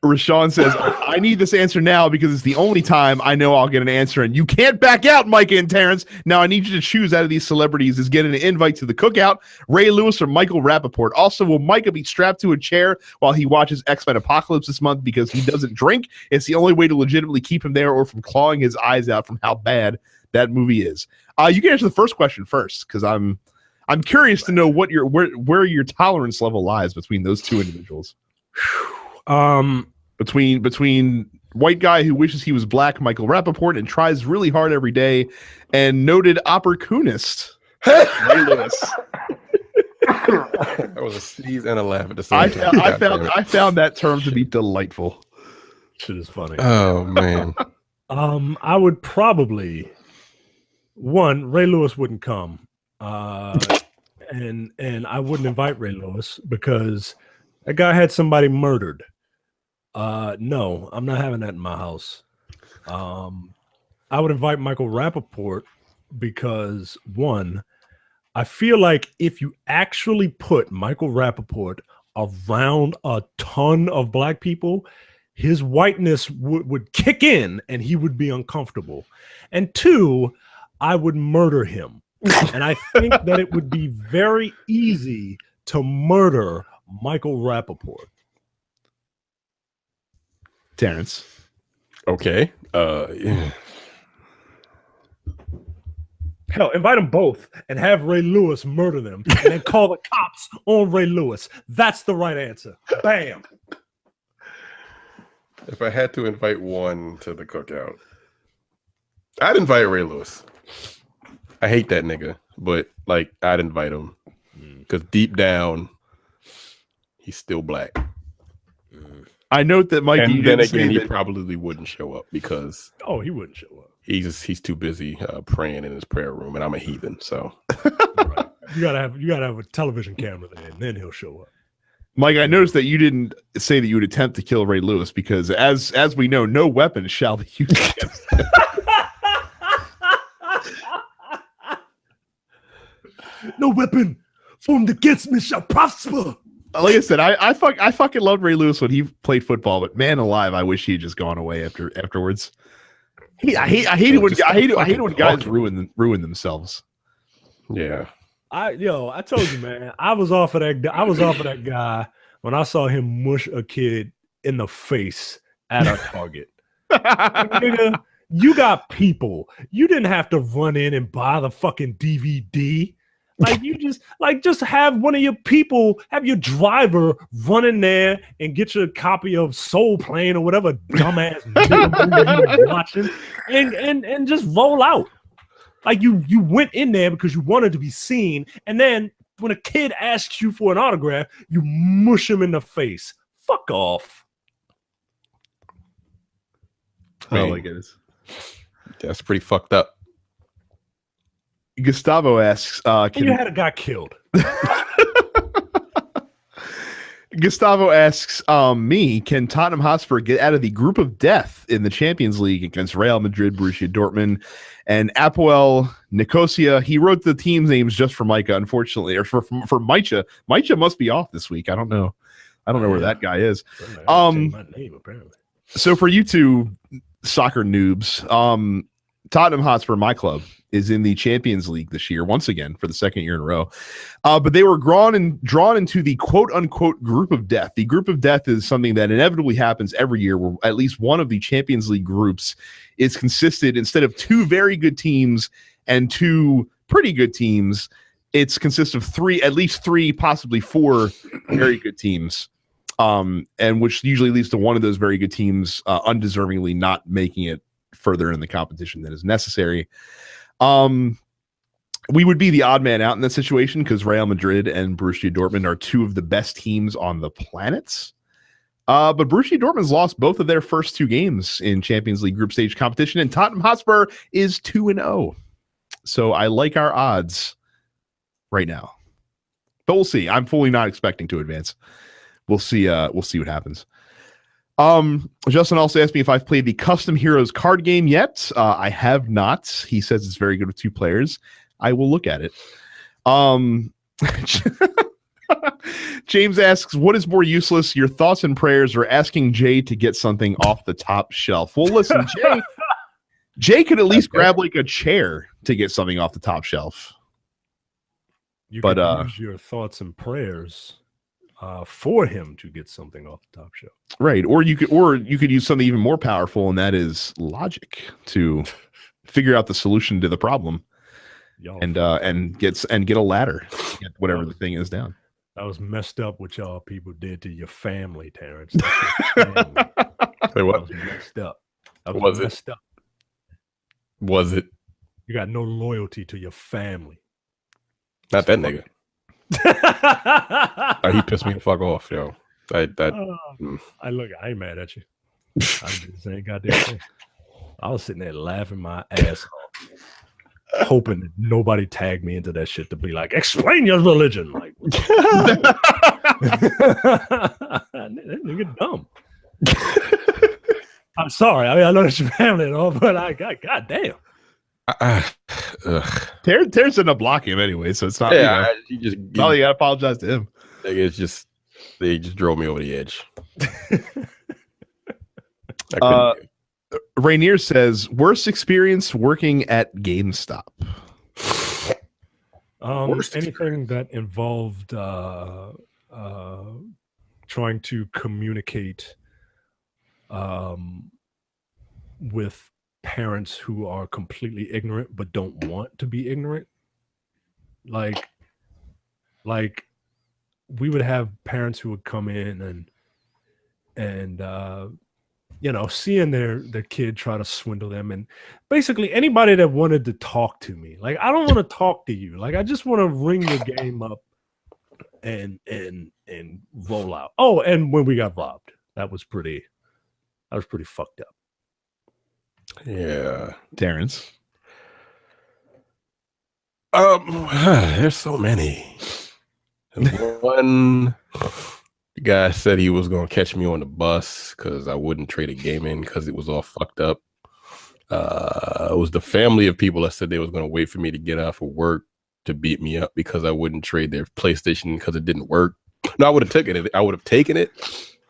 Rashawn says, "I need this answer now because it's the only time I know I'll get an answer, and you can't back out, Micah and Terrence. Now I need you to choose out of these celebrities is getting an invite to the cookout, Ray Lewis or Michael Rappaport. Also, will Micah be strapped to a chair while he watches X-Men Apocalypse this month because he doesn't drink? It's the only way to legitimately keep him there, or from clawing his eyes out from how bad that movie is." You can answer the first question first, because I'm curious to know what where your tolerance level lies between those two individuals. Between white guy who wishes he was black, Michael Rappaport, and tries really hard every day, and noted opportunist, Ray Lewis. That was a sneeze and a laugh at the same time. I found that term to be delightful. Shit is funny. Oh man. I would probably Ray Lewis wouldn't come, and I wouldn't invite Ray Lewis because that guy had somebody murdered. No, I'm not having that in my house. I would invite Michael Rappaport because I feel like if you actually put Michael Rappaport around a ton of black people, his whiteness would kick in and he would be uncomfortable. And 2, I would murder him. And I think that it would be very easy to murder Michael Rappaport. Terrence. Okay. Yeah. Hell, invite them both and have Ray Lewis murder them and then call the cops on Ray Lewis. That's the right answer. Bam. If I had to invite one to the cookout, I'd invite Ray Lewis. I hate that nigga, but like I'd invite him because deep down, he's still black. I note that Mike. And then again, he probably wouldn't show up because he wouldn't show up. He's too busy praying in his prayer room, and I'm a heathen. So right. you gotta have a television camera there, and then he'll show up. Mike, I noticed that you didn't say that you would attempt to kill Ray Lewis because, as we know, no weapon shall be used against him. No weapon formed against me shall prosper. Like I said, I fucking loved Ray Lewis when he played football, but man alive, I wish he had just gone away afterwards. I hate it when guys ruin themselves. Yeah. I told you, man. I was off of that guy when I saw him mush a kid in the face at a Target. Nigga, you got people. You didn't have to run in and buy the fucking DVD. Like you just have one of your people, have your driver run in there and get your copy of Soul Plane or whatever dumbass movie you're watching, and just roll out. Like you went in there because you wanted to be seen, and then when a kid asks you for an autograph, you mush him in the face. Fuck off. Oh my goodness, that's pretty fucked up. Gustavo asks, you had a guy killed. Gustavo asks, can Tottenham Hotspur get out of the group of death in the Champions League against Real Madrid, Borussia Dortmund, and Apoel Nicosia? He wrote the team's names just for Micah, unfortunately, or for Micah. Micah must be off this week. I don't know where that guy is. My name, apparently. So for you two soccer noobs, Tottenham Hotspur, my club, is in the Champions League this year, once again, for the second year in a row. But they were drawn into the quote-unquote group of death. The group of death is something that inevitably happens every year where at least one of the Champions League groups is consisted, instead of 2 very good teams and 2 pretty good teams, it's consists of 3, at least 3, possibly 4 very good teams. And which usually leads to one of those very good teams undeservingly not making it further in the competition than is necessary. We would be the odd man out in that situation because Real Madrid and Borussia Dortmund are 2 of the best teams on the planet. But Borussia Dortmund's lost both of their first 2 games in Champions League group stage competition, and Tottenham Hotspur is 2-0. So I like our odds right now. But we'll see. I'm fully not expecting to advance. We'll see what happens. Justin also asked me if I've played the Custom Heroes card game yet. I have not. He says it's very good with 2 players. I will look at it. James asks, what is more useless, your thoughts and prayers or asking Jay to get something off the top shelf? Well, listen, Jay could at least grab like a chair to get something off the top shelf. You could use your thoughts and prayers for him to get something off the top shelf. Right. Or you could use something even more powerful, and that is logic to figure out the solution to the problem. And get a ladder to get whatever the thing is down. That was messed up what y'all people did to your family, Terrence. Family. Say what? That was messed up. That was messed up. Was it? You got no loyalty to your family. Not that nigga. He pissed me the fuck off, yo. I ain't mad at you. I'm just saying goddamn thing. I was sitting there laughing my ass off, hoping that nobody tagged me into that shit to be like, explain your religion. Like, that nigga dumb. I'm sorry. I mean, I know it's your family and all, but goddamn. Terrence didn't block him anyway, so it's not. Yeah, you gotta apologize to him. It's just they just drove me over the edge. Rainier says, worst experience working at GameStop. Anything that involved trying to communicate with parents who are completely ignorant but don't want to be ignorant. Like we would have parents who would come in and seeing their kid try to swindle them, and basically anybody that wanted to talk to me. Like, I don't want to talk to you. Like, I just want to ring your game up and roll out. Oh, and when we got robbed, that was pretty fucked up. Yeah. Terrence. There's so many. One guy said he was gonna catch me on the bus because I wouldn't trade a game in because it was all fucked up. It was the family of people that said they was gonna wait for me to get off of work to beat me up because I wouldn't trade their PlayStation because it didn't work. No, I would have taken it. I would have taken it,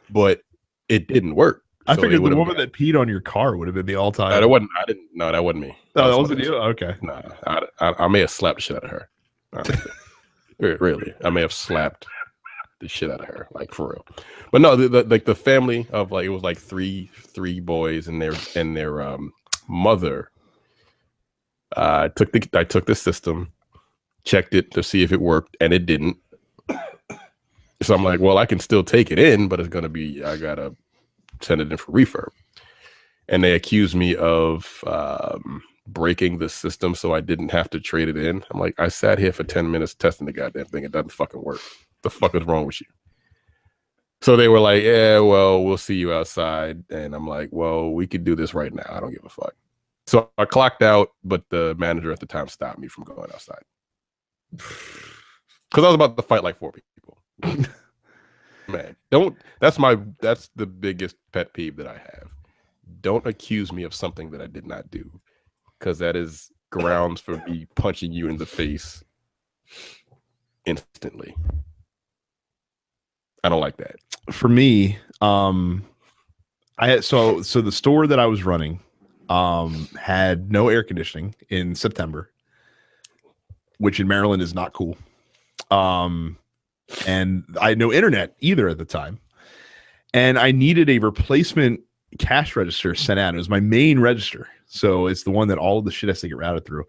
but it didn't work. I figured the woman that peed on your car would have been the all-time. No, that wasn't. I didn't. No, that wasn't me. No, that wasn't you. Okay. No, I may have slapped the shit out of her. Really, I may have slapped the shit out of her, like, for real. But no, the family of, like, it was like three boys and their mother. I took the system, checked it to see if it worked, and it didn't. So I'm like, well, I can still take it in, but I gotta send it in for refurb. And they accused me of breaking the system so I didn't have to trade it in. I'm like, I sat here for 10 minutes testing the goddamn thing. It doesn't fucking work. The fuck is wrong with you? So they were like, yeah, well, we'll see you outside. And I'm like, well, we could do this right now. I don't give a fuck. So I clocked out, but the manager at the time stopped me from going outside. Because I was about to fight like 4 people. Man, that's the biggest pet peeve that I have. Don't accuse me of something that I did not do, because that is grounds for me punching you in the face instantly. I don't like that. For me, I had so the store that I was running had no air conditioning in September, which in Maryland is not cool. And I had no internet either at the time. And I needed a replacement cash register sent out. It was my main register. So it's the one that all of the shit has to get routed through.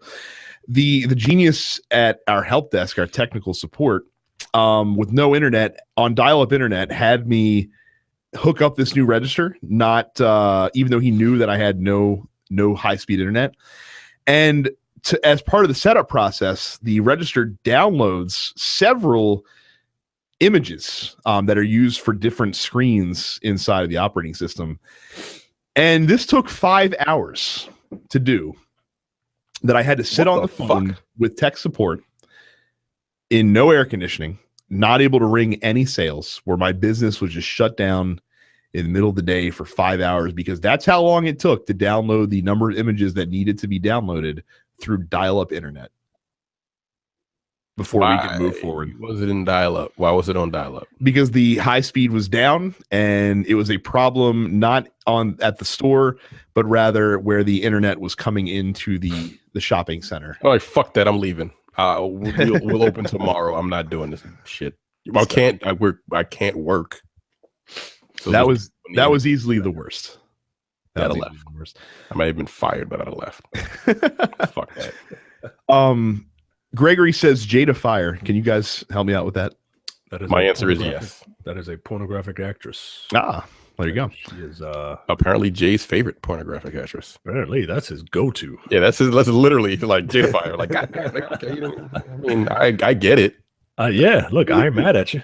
The genius at our help desk, our technical support, with no internet, on dial-up internet, had me hook up this new register, not even though he knew that I had no high-speed internet. And as part of the setup process, the register downloads several images that are used for different screens inside of the operating system. And this took 5 hours to do, that I had to sit on the phone with tech support in no air conditioning, not able to ring any sales, where my business was just shut down in the middle of the day for 5 hours, because that's how long it took to download the number of images that needed to be downloaded through dial-up internet before we could move forward. Was it in dial-up? Why was it on dial-up? Because the high speed was down, and it was a problem not at the store, but rather where the internet was coming into the shopping center. Oh, like, fuck that! I'm leaving. We'll open tomorrow. I'm not doing this shit. I can't work. So that was easily the worst. I'd have left. I might have been fired, but I'd have left. Fuck that. Gregory says Jada Fire. Can you guys help me out with that? My answer is yes. That is a pornographic actress. Ah, there you go. She is apparently Jay's favorite pornographic actress. Apparently, that's his go-to. Yeah, that's literally like Jada Fire. Like, God damn, okay, I mean, I get it. Yeah, look, I ain't mad at you.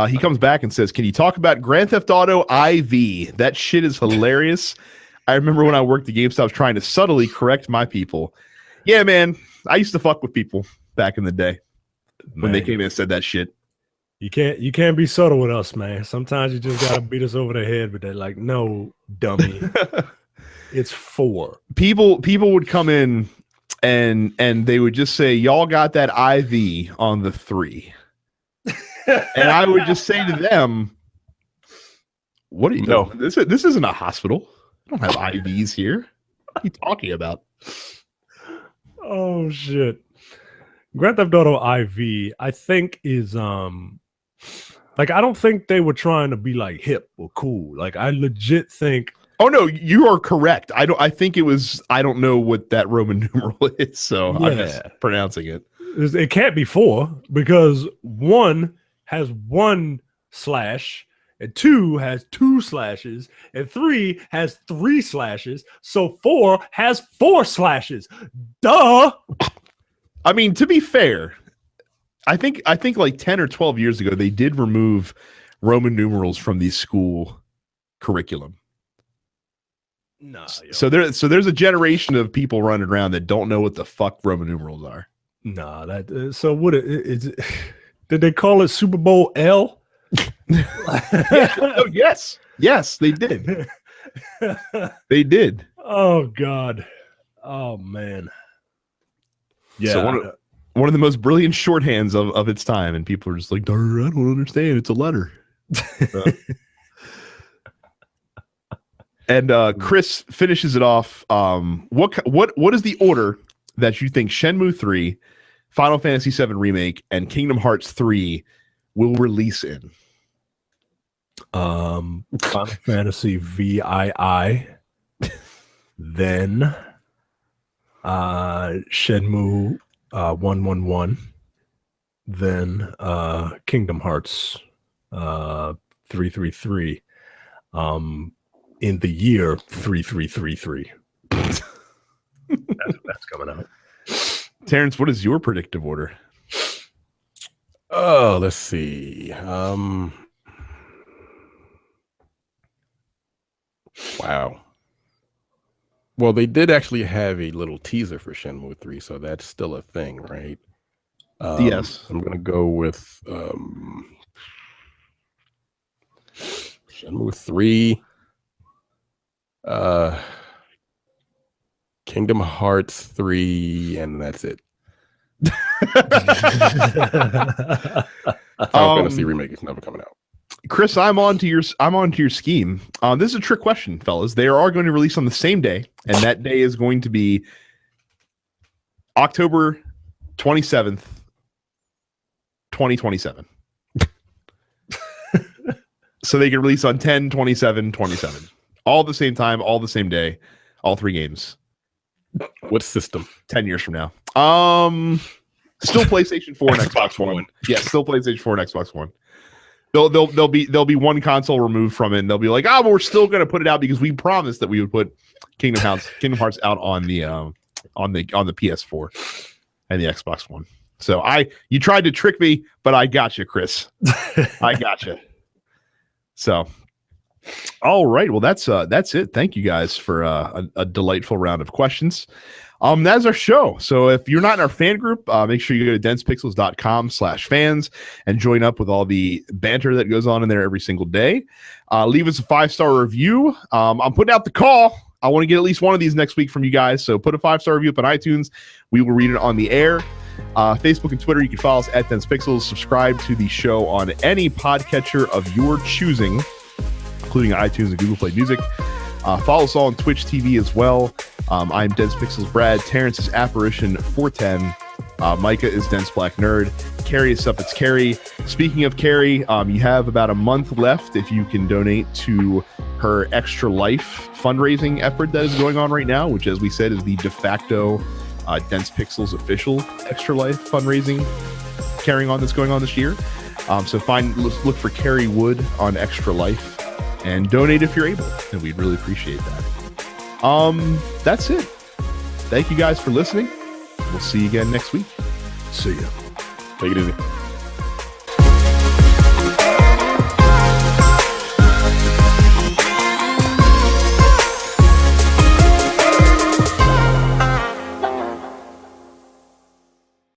He comes back and says, can you talk about Grand Theft Auto IV? That shit is hilarious. I remember when I worked at GameStop trying to subtly correct my people. Yeah, man, I used to fuck with people back in the day when they came in and said that shit. You can't be subtle with us, man. Sometimes you just gotta beat us over the head with that. Like, no, dummy. It's 4. People would come in and they would just say, y'all got that IV on the 3. And I would just say to them, What are you No. doing? This isn't a hospital. I don't have IVs here. What are you talking about? Oh shit. Grand Theft Auto IV, I think is like I don't think they were trying to be like hip or cool. Like I legit think Oh no, you are correct. I think it was. I don't know what that Roman numeral is, so I'm just pronouncing it. It can't be 4 because 1 has 1 slash and 2 has 2 slashes and 3 has 3 slashes. So 4 has 4 slashes. Duh. I mean, to be fair, I think like 10 or 12 years ago they did remove Roman numerals from the school curriculum. No. So there's a generation of people running around that don't know what the fuck Roman numerals are. Nah, that so what is did they call it Super Bowl L? Yes, they did. They did. Oh God. Oh man. Yeah. So one of the most brilliant shorthands of its time, and people are just like, I don't understand. It's a letter. And Chris finishes it off. What is the order that you think Shenmue 3, Final Fantasy VII Remake, and Kingdom Hearts 3 will release in? Final Fantasy VII, then Shenmue 111, then Kingdom Hearts 333. In the year 3333. That's coming out. Terrence, what is your predictive order? Oh, let's see. Wow. Well, they did actually have a little teaser for Shenmue 3, so that's still a thing, right? Yes. I'm going to go with Shenmue 3. Kingdom Hearts 3, and that's it. Final Fantasy Remake is never coming out. Chris, I'm on to your scheme. This is a trick question, fellas. They are going to release on the same day, and that day is going to be October 27th, 2027. So they can release on 10, 27, 27. All at the same time, all the same day, all 3 games. What system? 10 years from now. Still PlayStation 4 and Xbox One. Yeah, still PlayStation 4 and Xbox One. There'll be one console removed from it, and they'll be like, but we're still going to put it out because we promised that we would put Kingdom Hearts out on the PS4 and the Xbox One. So you tried to trick me, but I got you, Chris. I got you. So. All right. Well, that's it. Thank you guys for a delightful round of questions. That's our show. So if you're not in our fan group, make sure you go to densepixels.com/fans and join up with all the banter that goes on in there every single day. Leave us a 5-star review. I'm putting out the call. I want to get at least one of these next week from you guys. So put a 5-star review up on iTunes. We will read it on the air. Facebook and Twitter, you can follow us at DensePixels. Subscribe to the show on any podcatcher of your choosing, including iTunes and Google Play Music. Follow us all on Twitch TV as well. I'm Dense Pixels Brad. Terrence is Apparition 410. Micah is Dense Black Nerd. Carrie is It's Carrie. Speaking of Carrie, you have about a month left if you can donate to her Extra Life fundraising effort that is going on right now, which, as we said, is the de facto Dense Pixels official Extra Life fundraising carrying on that's going on this year. So look for Carrie Wood on Extra Life and donate if you're able, and we'd really appreciate that. That's it. Thank you guys for listening. We'll see you again next week. See ya. Take it easy.